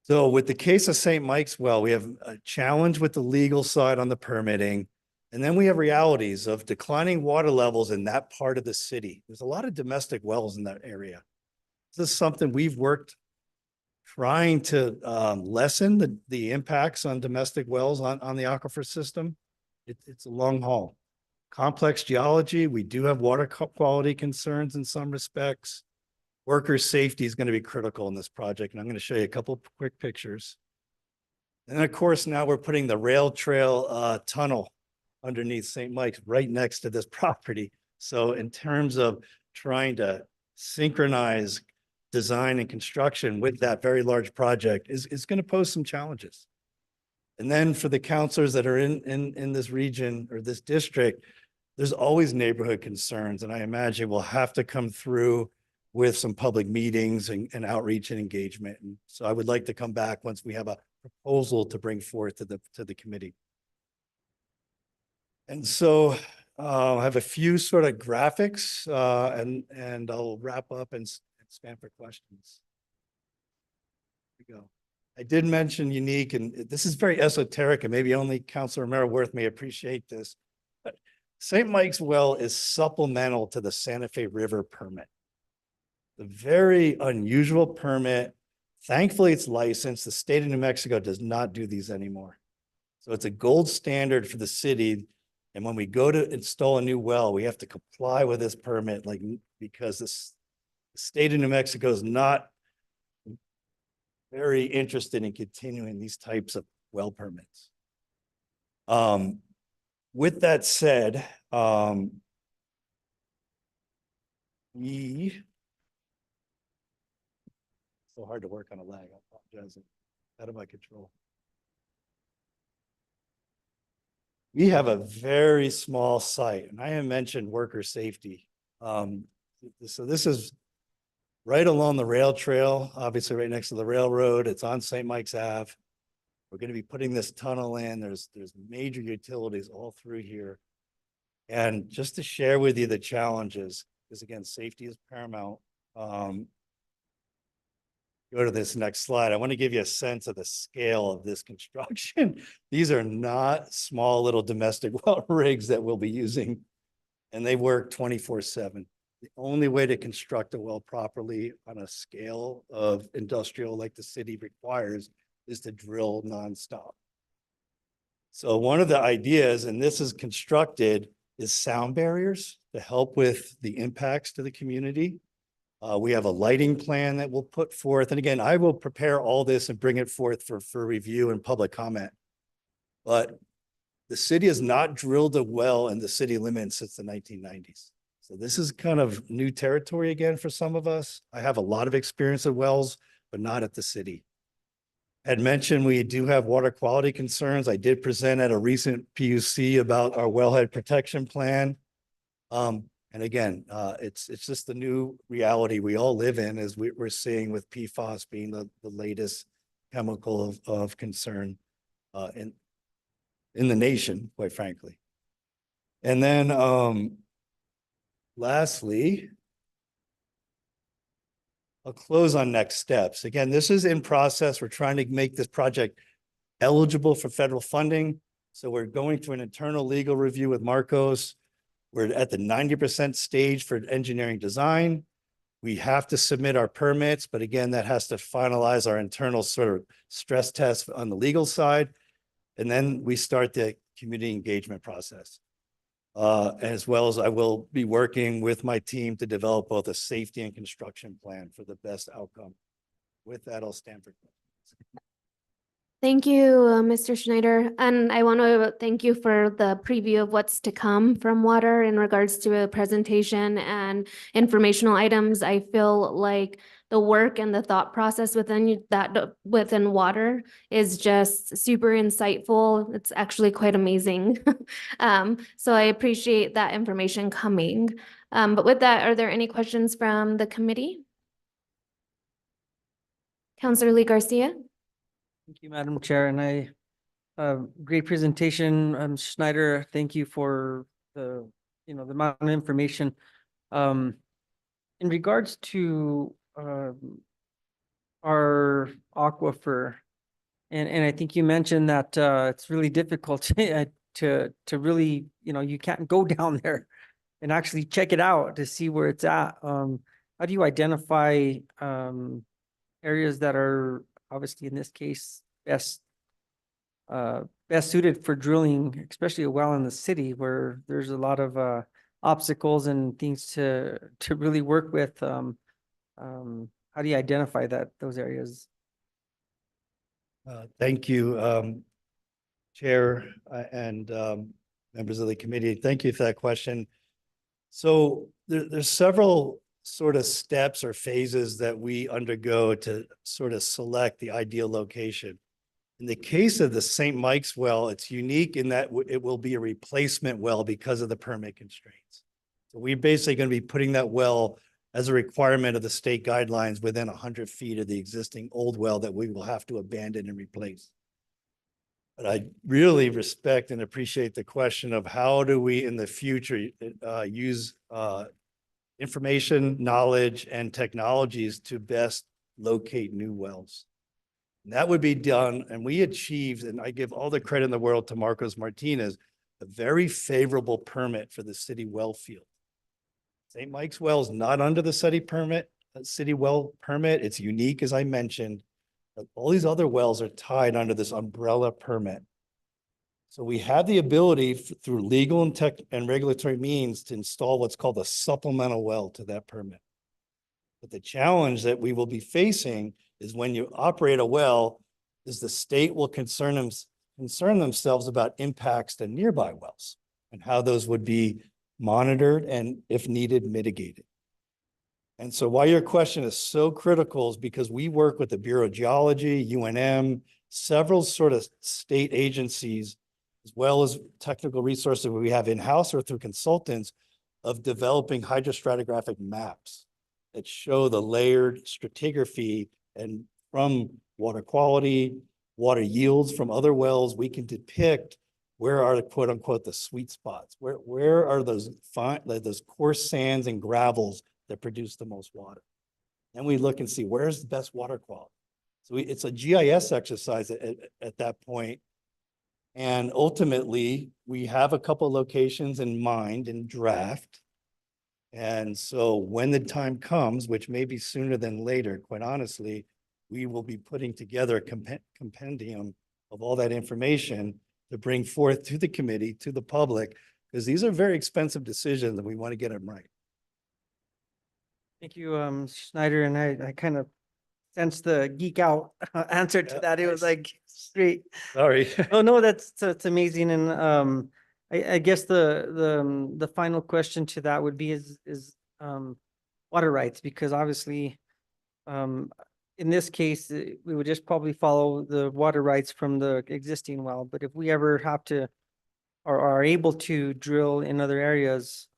So with the case of St. Mike's well, we have a challenge with the legal side on the permitting. And then we have realities of declining water levels in that part of the city. There's a lot of domestic wells in that area. This is something we've worked trying to lessen the impacts on domestic wells on the aquifer system. It's a long haul. Complex geology, we do have water quality concerns in some respects. Worker safety is going to be critical in this project, and I'm going to show you a couple of quick pictures. And then, of course, now we're putting the rail trail tunnel underneath St. Mike's right next to this property. So in terms of trying to synchronize design and construction with that very large project is going to pose some challenges. And then for the counselors that are in this region or this district, there's always neighborhood concerns. And I imagine we'll have to come through with some public meetings and outreach and engagement. And so I would like to come back once we have a proposal to bring forth to the committee. And so I have a few sort of graphics and I'll wrap up and span for questions. Here we go. I did mention unique, and this is very esoteric, and maybe only Councilor Romero Worth may appreciate this. But St. Mike's well is supplemental to the Santa Fe River permit. The very unusual permit. Thankfully, it's licensed. The state of New Mexico does not do these anymore. So it's a gold standard for the city. And when we go to install a new well, we have to comply with this permit, like, because the state of New Mexico is not very interested in continuing these types of well permits. With that said, so hard to work on a lag. I apologize. Out of my control. We have a very small site, and I have mentioned worker safety. So this is right along the rail trail, obviously right next to the railroad. It's on St. Mike's Ave. We're going to be putting this tunnel in. There's major utilities all through here. And just to share with you the challenges, because again, safety is paramount. Go to this next slide. I want to give you a sense of the scale of this construction. These are not small little domestic well rigs that we'll be using, and they work 24/7. The only way to construct a well properly on a scale of industrial like the city requires is to drill nonstop. So one of the ideas, and this is constructed, is sound barriers to help with the impacts to the community. We have a lighting plan that we'll put forth. And again, I will prepare all this and bring it forth for review and public comment. But the city has not drilled a well in the city limits since the 1990s. So this is kind of new territory again for some of us. I have a lot of experience with wells, but not at the city. I had mentioned we do have water quality concerns. I did present at a recent PUC about our wellhead protection plan. And again, it's just the new reality we all live in, as we're seeing with PFAS being the latest chemical of concern in the nation, quite frankly. And then lastly, I'll close on next steps. Again, this is in process. We're trying to make this project eligible for federal funding. So we're going through an internal legal review with Marcos. We're at the 90% stage for engineering design. We have to submit our permits, but again, that has to finalize our internal sort of stress test on the legal side. And then we start the community engagement process. As well as I will be working with my team to develop both a safety and construction plan for the best outcome. With that, I'll stand for questions. Thank you, Mr. Schneider. And I want to thank you for the preview of what's to come from water in regards to a presentation and informational items. I feel like the work and the thought process within water is just super insightful. It's actually quite amazing. So I appreciate that information coming. But with that, are there any questions from the committee? Councilor Lee Garcia? Thank you, Madam Chair, and great presentation, Schneider. Thank you for the amount of information. In regards to our aquifer, and I think you mentioned that it's really difficult to really, you can't go down there and actually check it out to see where it's at. How do you identify areas that are obviously in this case best suited for drilling, especially a well in the city where there's a lot of obstacles and things to really work with? How do you identify those areas? Thank you, Chair and members of the committee. Thank you for that question. So there's several sort of steps or phases that we undergo to sort of select the ideal location. In the case of the St. Mike's well, it's unique in that it will be a replacement well because of the permit constraints. So we're basically going to be putting that well as a requirement of the state guidelines within 100 feet of the existing old well that we will have to abandon and replace. But I really respect and appreciate the question of how do we in the future use information, knowledge, and technologies to best locate new wells. And that would be done, and we achieved, and I give all the credit in the world to Marcos Martinez, a very favorable permit for the city well field. St. Mike's well is not under the city well permit. It's unique, as I mentioned. But all these other wells are tied under this umbrella permit. So we have the ability through legal and tech and regulatory means to install what's called a supplemental well to that permit. But the challenge that we will be facing is when you operate a well, is the state will concern themselves about impacts to nearby wells and how those would be monitored and, if needed, mitigated. And so why your question is so critical is because we work with the Bureau of Geology, UNM, several sort of state agencies, as well as technical resources we have in-house or through consultants of developing hydrostratigraphic maps that show the layered stratigraphy, and from water quality, water yields from other wells, we can depict where are the quote unquote the sweet spots, where are those coarse sands and gravels that produce the most water. Then we look and see where's the best water quality. So it's a GIS exercise at that point. And ultimately, we have a couple of locations in mind in draft. And so when the time comes, which may be sooner than later, quite honestly, we will be putting together a compendium of all that information to bring forth to the committee, to the public, because these are very expensive decisions and we want to get them right. Thank you, Schneider. And I kind of sensed the geek out answer to that. It was like straight. Sorry. Oh, no, that's amazing. And I guess the final question to that would be is water rights, because obviously in this case, we would just probably follow the water rights from the existing well. But if we ever have to or are able to drill in other areas,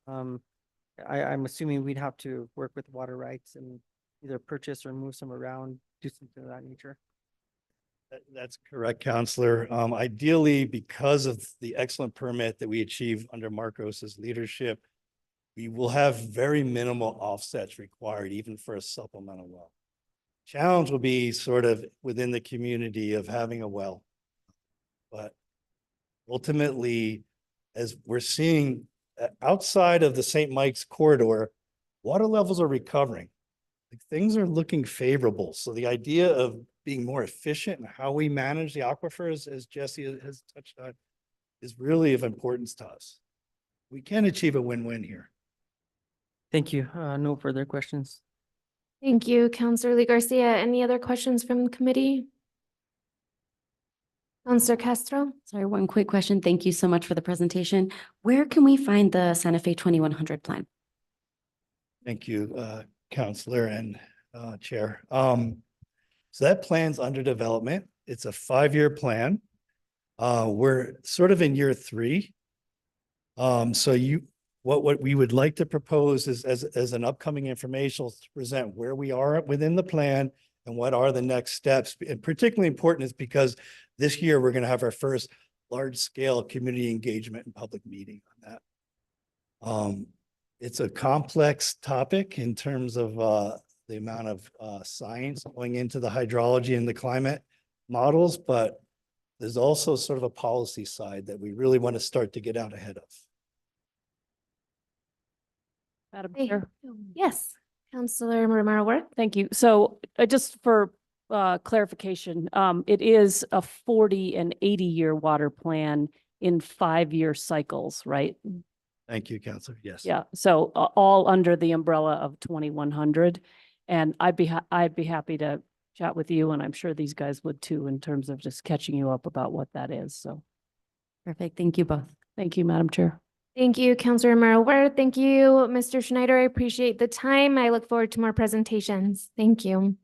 I'm assuming we'd have to work with water rights and either purchase or move some around, do something of that nature. That's correct, Counselor. Ideally, because of the excellent permit that we achieved under Marcos's leadership, we will have very minimal offsets required even for a supplemental well. Challenge will be sort of within the community of having a well. But ultimately, as we're seeing outside of the St. Mike's corridor, water levels are recovering. Like, things are looking favorable. So the idea of being more efficient in how we manage the aquifers, as Jesse has touched on, is really of importance to us. We can achieve a win-win here. Thank you. No further questions. Thank you, Counselor Lee Garcia. Any other questions from the committee? Counselor Castro? Sorry, one quick question. Thank you so much for the presentation. Where can we find the Santa Fe 2100 plan? Thank you, Counselor and Chair. So that plan's under development. It's a 5-year plan. We're sort of in year 3. So what we would like to propose is as an upcoming informational to present where we are within the plan and what are the next steps. And particularly important is because this year we're going to have our first large-scale community engagement and public meeting on that. It's a complex topic in terms of the amount of science going into the hydrology and the climate models, but there's also sort of a policy side that we really want to start to get out ahead of. Madam Hey. Chair. Yes, Counselor Romero Worth? Thank you. So just for clarification, it is a 40 and 80-year water plan in 5-year cycles, right? Thank you, Counselor. Yes. Yeah, so all under the umbrella of 2100. And I'd be happy to chat with you, and I'm sure these guys would too, in terms of just catching you up about what that is. So Perfect. Thank you both. thank you, Madam Chair. Thank you, Counselor Romero Worth. Thank you, Mr. Schneider. I appreciate the time. I look forward to more presentations. Thank you.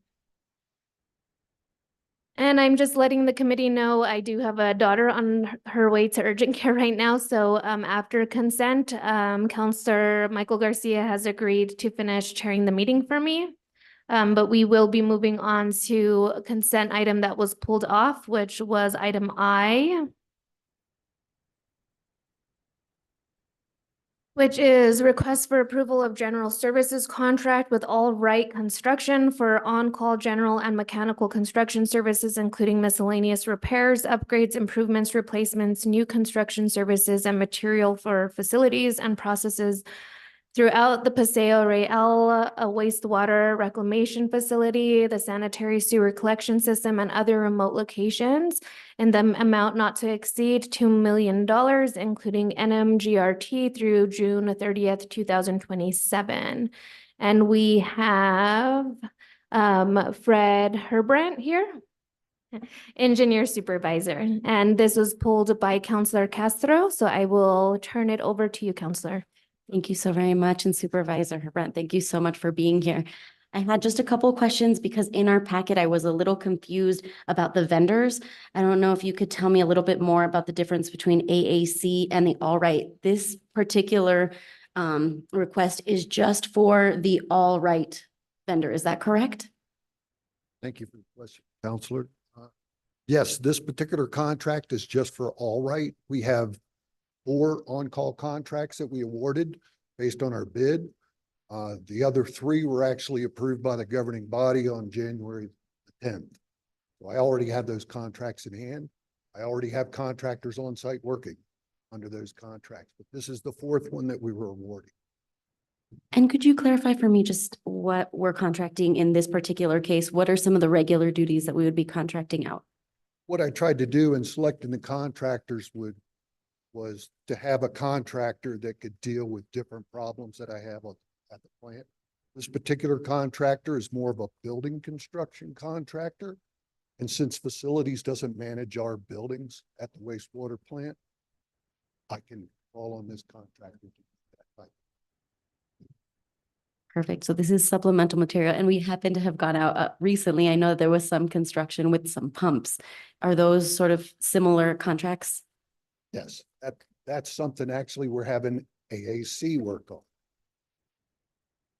And I'm just letting the committee know I do have a daughter on her way to urgent care right now. So after consent, Counselor Michael Garcia has agreed to finish chairing the meeting for me. But we will be moving on to a consent item that was pulled off, which was item I, which is request for approval of general services contract with All Right Construction for on-call general and mechanical construction services, including miscellaneous repairs, upgrades, improvements, replacements, new construction services, and material for facilities and processes throughout the Paseo Real, a wastewater reclamation facility, the sanitary sewer collection system, and other remote locations, in the amount not to exceed $2 million, including NMGRT through June 30th, 2027. And we have Fred Herbrandt here, engineer supervisor, and this was pulled by Counselor Castro. So I will turn it over to you, Counselor. Thank you so very much. And Supervisor Herbrandt, thank you so much for being here. I had just a couple of questions because in our packet, I was a little confused about the vendors. I don't know if you could tell me a little bit more about the difference between AAC and the All Right. This particular request is just for the All Right vendor. Is that correct? Thank you for the question, Counselor. Yes, this particular contract is just for All Right. We have 4 on-call contracts that we awarded based on our bid. The other 3 were actually approved by the governing body on January the 10th. So I already have those contracts in hand. I already have contractors on site working under those contracts, but this is the 4th one that we were awarding. And could you clarify for me just what we're contracting in this particular case? What are some of the regular duties that we would be contracting out? What I tried to do in selecting the contractors was to have a contractor that could deal with different problems that I have at the plant. This particular contractor is more of a building construction contractor. And since facilities doesn't manage our buildings at the wastewater plant, I can call on this contractor to do that type. Perfect. So this is supplemental material and we happen to have gone out recently. I know there was some construction with some pumps. Are those sort of similar contracts? Yes, that's something actually we're having AAC work on.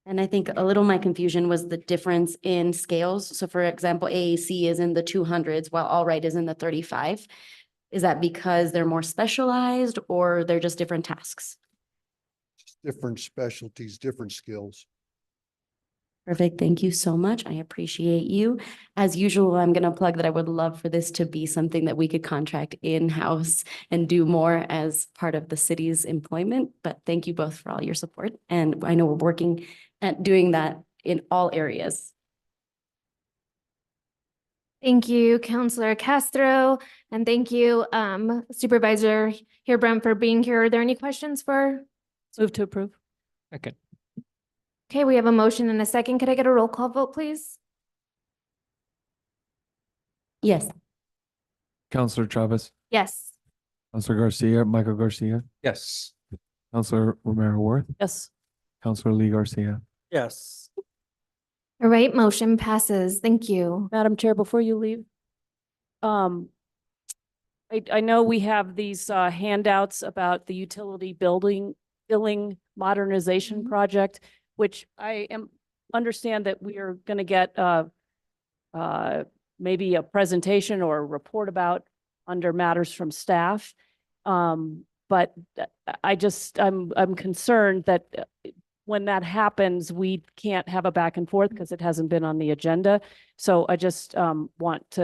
And I think a little my confusion was the difference in scales. So for example, AAC is in the 200s while All Right is in the 35. Is that because they're more specialized or they're just different tasks? Different specialties, different skills. Perfect. Thank you so much. I appreciate you. As usual, I'm going to plug that I would love for this to be something that we could contract in-house and do more as part of the city's employment. But thank you both for all your support. And I know we're working at doing that in all areas. Thank you, Counselor Castro, and thank you, Supervisor Harebrant for being here. Are there any questions for? Move to approve. Second. Okay, we have a motion and a second. Could I get a roll call vote, please? Yes. Counselor Chavez, Yes. Counselor Garcia, Michael Garcia, Yes. Counselor Romero Worth, Yes. Counselor Lee Garcia. Yes. All right, motion passes. Thank you. Madam Chair, before you leave, I know we have these handouts about the utility billing modernization project, which understand that we are going to get maybe a presentation or a report about under matters from staff. But I'm concerned that when that happens, we can't have a back and forth because it hasn't been on the agenda. So I just want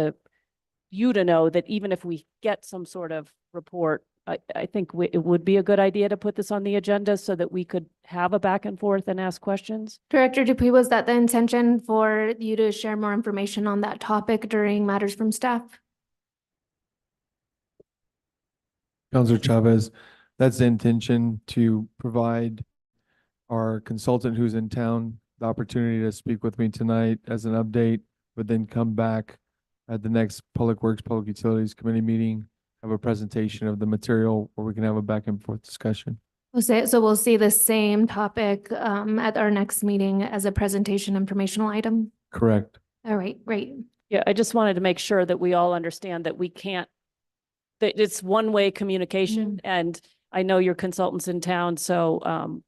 you to know that even if we get some sort of report, I think it would be a good idea to put this on the agenda so that we could have a back and forth and ask questions. Director Dupuy, was that the intention for you to share more information on that topic during matters from staff? Counselor Chavez, that's the intention, to provide our consultant who's in town the opportunity to speak with me tonight as an update, but then come back at the next Public Works, Public Utilities Committee meeting, have a presentation of the material where we can have a back and forth discussion. So we'll see the same topic at our next meeting as a presentation informational item. Correct. All right, great. Yeah, I just wanted to make sure that we all understand that we can't, that it's one-way communication. And I know your consultants in town, so,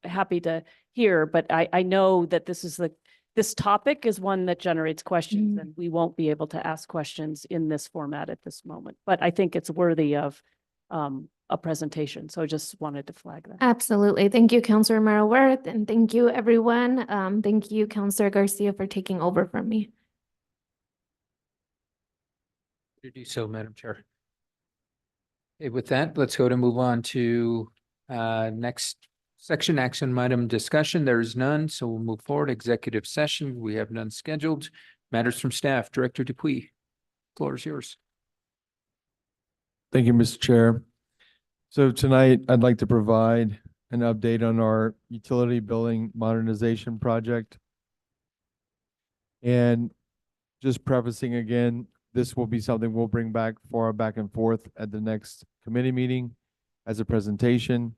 happy to hear, but I know that this topic is one that generates questions and we won't be able to ask questions in this format at this moment. But I think it's worthy of a presentation. So I just wanted to flag that. Absolutely. Thank you, Counselor Romero Worth, and thank you, everyone. Thank you, Counselor Garcia, for taking over from me. To do so, Madam Chair. Okay, with that, let's go to move on to next section, action item discussion. There is none, so we'll move forward. Executive session, we have none scheduled. Matters from staff, Director Dupuy, floor is yours. Thank you, Mr. Chair. So tonight, I'd like to provide an update on our utility billing modernization project. And just prefacing again, this will be something we'll bring back for our back and forth at the next committee meeting as a presentation.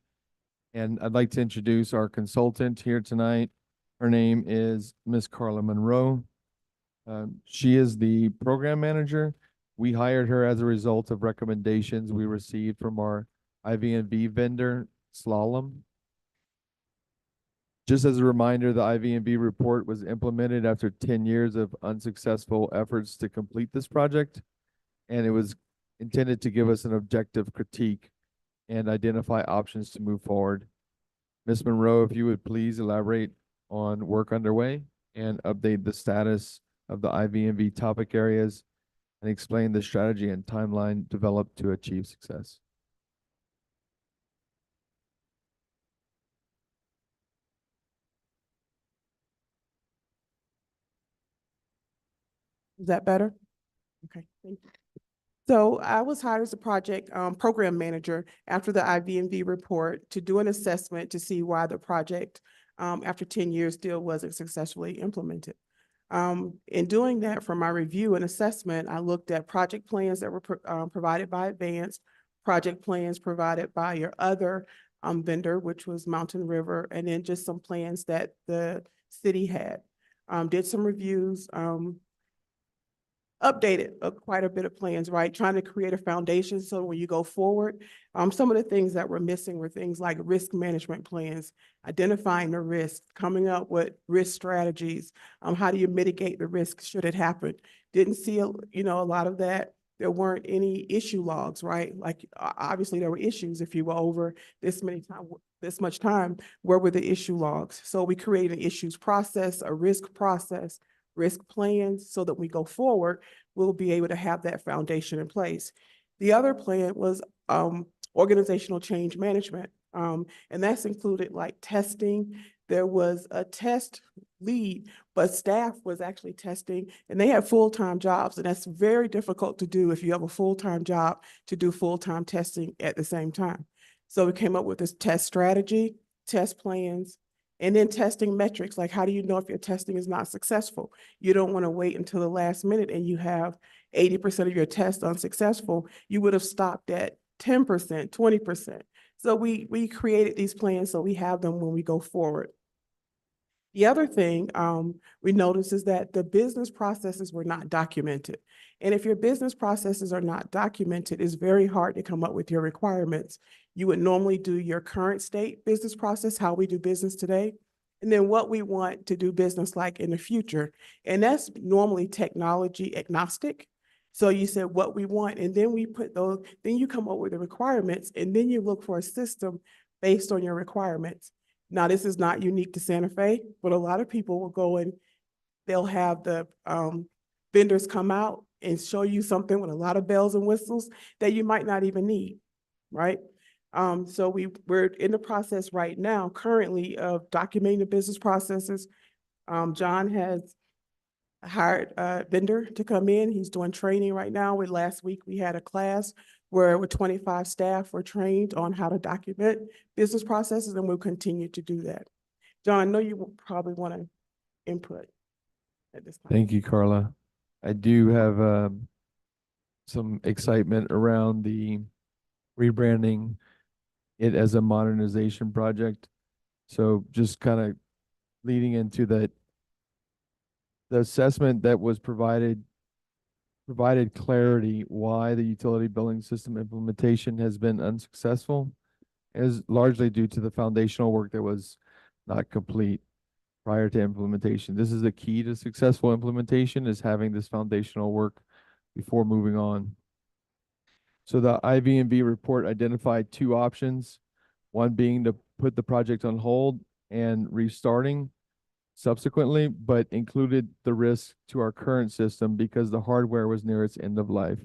And I'd like to introduce our consultant here tonight. Her name is Miss Carla Monroe. She is the program manager. We hired her as a result of recommendations we received from our IV&V vendor, Slalom. Just as a reminder, the IV&V report was implemented after 10 years of unsuccessful efforts to complete this project, and it was intended to give us an objective critique and identify options to move forward. Ms. Monroe, if you would please elaborate on work underway and update the status of the IV&V topic areas and explain the strategy and timeline developed to achieve success. Is that better? Okay, thank you. So I was hired as a project program manager after the IV&V report to do an assessment to see why the project after 10 years still wasn't successfully implemented. In doing that, for my review and assessment, I looked at project plans that were provided by Advanced, project plans provided by your other vendor, which was Mountain River, and then just some plans that the city had. Did some reviews, updated quite a bit of plans, right? Trying to create a foundation so when you go forward, some of the things that were missing were things like risk management plans, identifying the risk, coming up with risk strategies. How do you mitigate the risk should it happen? Didn't see, a lot of that. There weren't any issue logs, right? Like, obviously there were issues if you were over this much time, where were the issue logs? So we created an issues process, a risk process, risk plans, so that we go forward, we'll be able to have that foundation in place. The other plan was organizational change management. And that's included like testing. There was a test lead, but staff was actually testing, and they had full-time jobs, and that's very difficult to do if you have a full-time job to do full-time testing at the same time. So we came up with this test strategy, test plans, and then testing metrics. Like, how do you know if your testing is not successful? You don't want to wait until the last minute and you have 80% of your tests unsuccessful. You would have stopped at 10%, 20%. So we created these plans so we have them when we go forward. The other thing we noticed is that the business processes were not documented. And if your business processes are not documented, it's very hard to come up with your requirements. You would normally do your current state business process, how we do business today, and then what we want to do business like in the future. And that's normally technology agnostic. So you said what we want, and then we put those, then you come up with the requirements, and then you look for a system based on your requirements. Now, this is not unique to Santa Fe, but a lot of people will go and they'll have the vendors come out and show you something with a lot of bells and whistles that you might not even need, right? So we're in the process right now, currently, of documenting the business processes. John has hired a vendor to come in. He's doing training right now. Last week we had a class where with 25 staff were trained on how to document business processes, and we'll continue to do that. John, I know you will probably want to input at this time. Thank you, Carla. I do have some excitement around the rebranding it as a modernization project. So just kind of leading into that, the assessment that was provided clarity why the utility billing system implementation has been unsuccessful, is largely due to the foundational work that was not complete prior to implementation. This is the key to successful implementation, is having this foundational work before moving on. So the IVMB report identified two options, one being to put the project on hold and restarting subsequently, but included the risk to our current system because the hardware was near its end of life.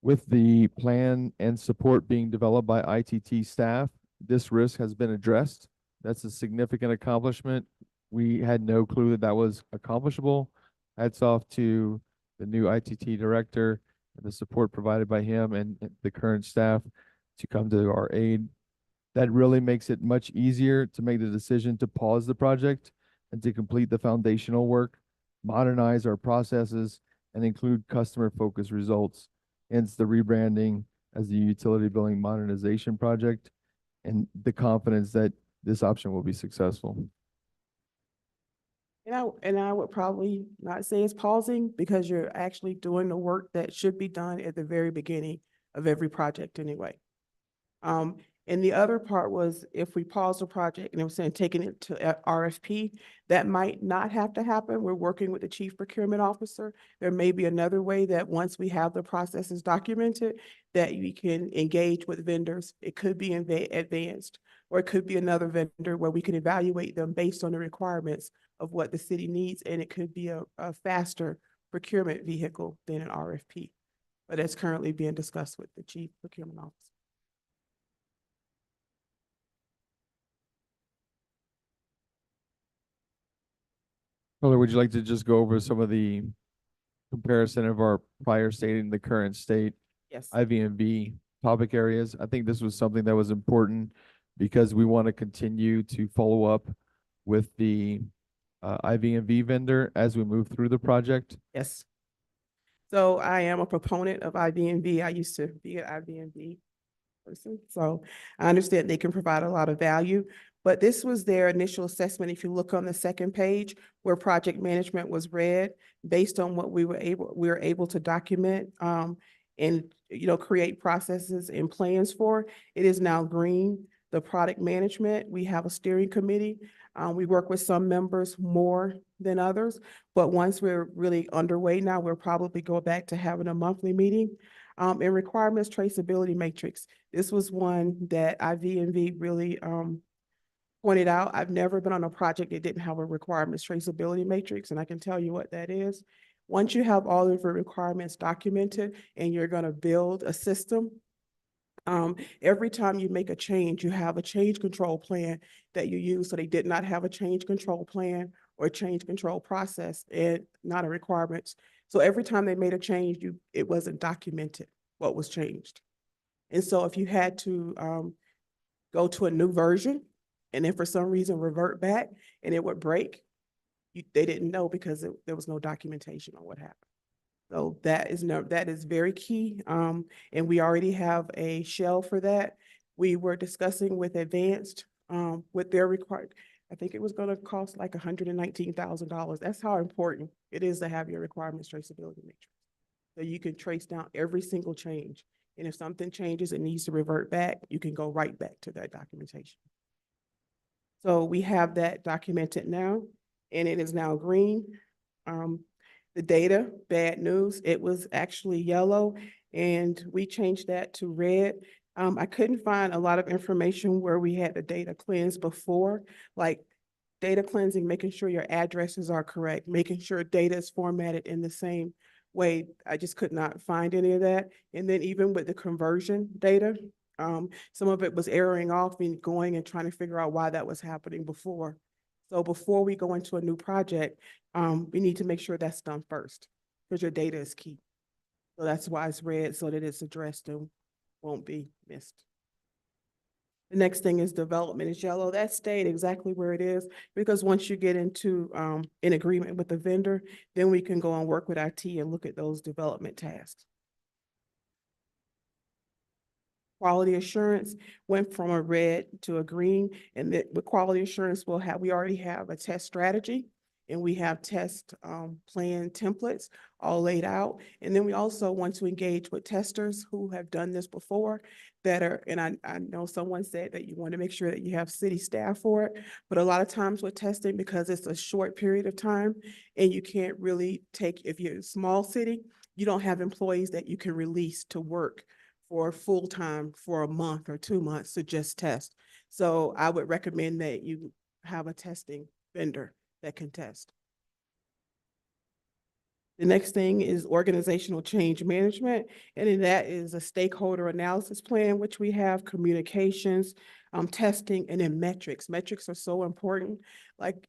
With the plan and support being developed by ITT staff, this risk has been addressed. That's a significant accomplishment. We had no clue that that was accomplishable. Hats off to the new ITT director and the support provided by him and the current staff to come to our aid. That really makes it much easier to make the decision to pause the project and to complete the foundational work, modernize our processes, and include customer-focused results. Hence the rebranding as the utility billing modernization project, and the confidence that this option will be successful. And I would probably not say it's pausing, because you're actually doing the work that should be done at the very beginning of every project anyway. And the other part was, if we pause the project, and I'm saying taking it to RFP, that might not have to happen. We're working with the chief procurement officer. There may be another way that once we have the processes documented, that we can engage with vendors. It could be advanced, or it could be another vendor where we can evaluate them based on the requirements of what the city needs, and it could be a faster procurement vehicle than an RFP. But that's currently being discussed with the chief procurement officer. Carla, would you like to just go over some of the comparison of our prior state and the current state Yes. IVMB topic areas? I think this was something that was important because we want to continue to follow up with the IVMB vendor as we move through the project. Yes. So I am a proponent of IVMB. I used to be an IVMB person, so I understand they can provide a lot of value. But this was their initial assessment. If you look on the second page where project management was red, based on what we were able to document, and, create processes and plans for, it is now green. The product management, we have a steering committee. We work with some members more than others, but once we're really underway now, we'll probably go back to having a monthly meeting. And requirements traceability matrix. This was one that IVNV really pointed out. I've never been on a project that didn't have a requirements traceability matrix, and I can tell you what that is. Once you have all of your requirements documented and you're going to build a system, every time you make a change, you have a change control plan that you use. So they did not have a change control plan or change control process, and not a requirements. So every time they made a change, it wasn't documented what was changed. And so if you had to go to a new version and then for some reason revert back and it would break, they didn't know because there was no documentation on what happened. So that is very key. And we already have a shell for that. We were discussing with Advanced with their required, I think it was going to cost like $119,000. That's how important it is to have your requirements traceability matrix. So you can trace down every single change. And if something changes, it needs to revert back, you can go right back to that documentation. So we have that documented now, and it is now green. The data, bad news, it was actually yellow, and we changed that to red. I couldn't find a lot of information where we had the data cleansed before, like data cleansing, making sure your addresses are correct, making sure data is formatted in the same way. I just could not find any of that. And then even with the conversion data, some of it was erroring off and going and trying to figure out why that was happening before. So before we go into a new project, we need to make sure that's done first because your data is key. So that's why it's red, so that it's addressed and won't be missed. The next thing is development is yellow. That stayed exactly where it is because once you get into an agreement with the vendor, then we can go and work with IT and look at those development tasks. Quality assurance went from a red to a green, and with quality assurance, we already have a test strategy and we have test plan templates all laid out. And then we also want to engage with testers who have done this before that are, and I know someone said that you want to make sure that you have city staff for it, but a lot of times with testing, because it's a short period of time and you can't really if you're a small city, you don't have employees that you can release to work for full-time for a month or 2 months to just test. So I would recommend that you have a testing vendor that can test. The next thing is organizational change management, and then that is a stakeholder analysis plan, which we have communications, testing, and then metrics. Metrics are so important, like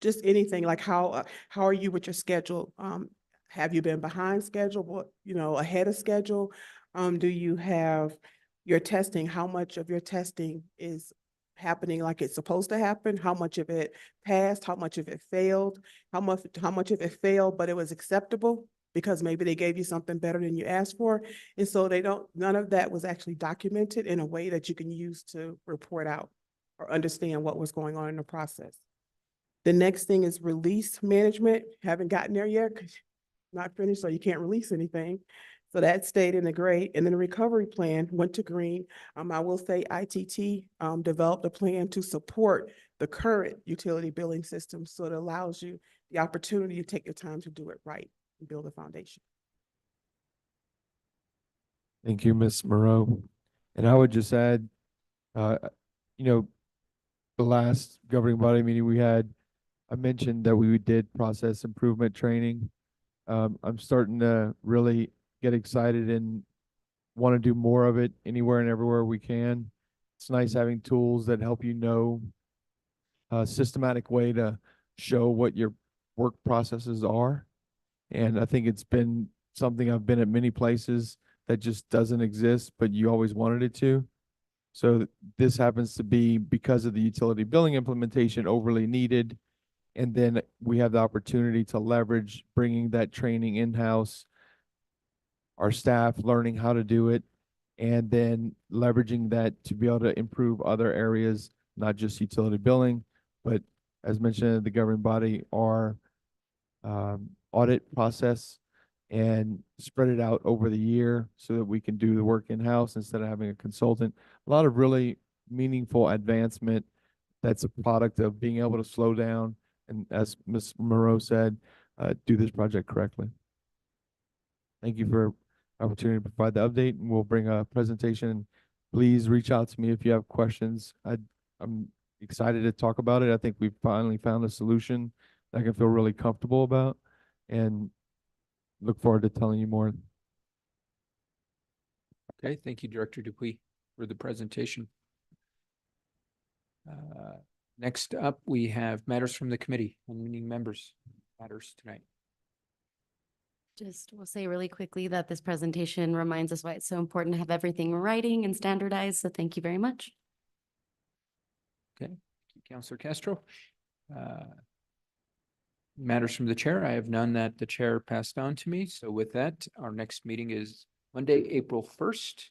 just anything like how are you with your schedule? Have you been behind schedule, ahead of schedule? Do you have your testing? How much of your testing is happening like it's supposed to happen? How much of it passed? How much of it failed? How much of it failed, but it was acceptable because maybe they gave you something better than you asked for. And so none of that was actually documented in a way that you can use to report out or understand what was going on in the process. The next thing is release management. Haven't gotten there yet because not finished, so you can't release anything. So that stayed in the gray, and then the recovery plan went to green. I will say ITT developed a plan to support the current utility billing system, so it allows you the opportunity to take your time to do it right and build a foundation. Thank you, Ms. Moreau. And I would just add, the last governing body meeting we had, I mentioned that we did process improvement training. I'm starting to really get excited and want to do more of it anywhere and everywhere we can. It's nice having tools that help a systematic way to show what your work processes are. And I think it's been something I've been at many places that just doesn't exist, but you always wanted it to. So this happens to be, because of the utility billing implementation, overly needed. And then we have the opportunity to leverage bringing that training in-house, our staff learning how to do it, and then leveraging that to be able to improve other areas not just utility billing, but as mentioned, the governing body, our audit process, and spread it out over the year so that we can do the work in-house instead of having a consultant. A lot of really meaningful advancement that's a product of being able to slow down and, as Ms. Moreau said, do this project correctly. Thank you for the opportunity to provide the update, and we'll bring a presentation. Please reach out to me if you have questions. I'm excited to talk about it. I think we've finally found a solution that I can feel really comfortable about, and look forward to telling you more. Okay, thank you, Director Dupuy, for the presentation. Next up, we have matters from the committee and meeting members. Matters tonight. Just will say really quickly that this presentation reminds us why it's so important to have everything in writing and standardized. So thank you very much. Okay, Councilor Castro. Matters from the chair. I have none that the chair passed on to me. So with that, our next meeting is Monday, April 1st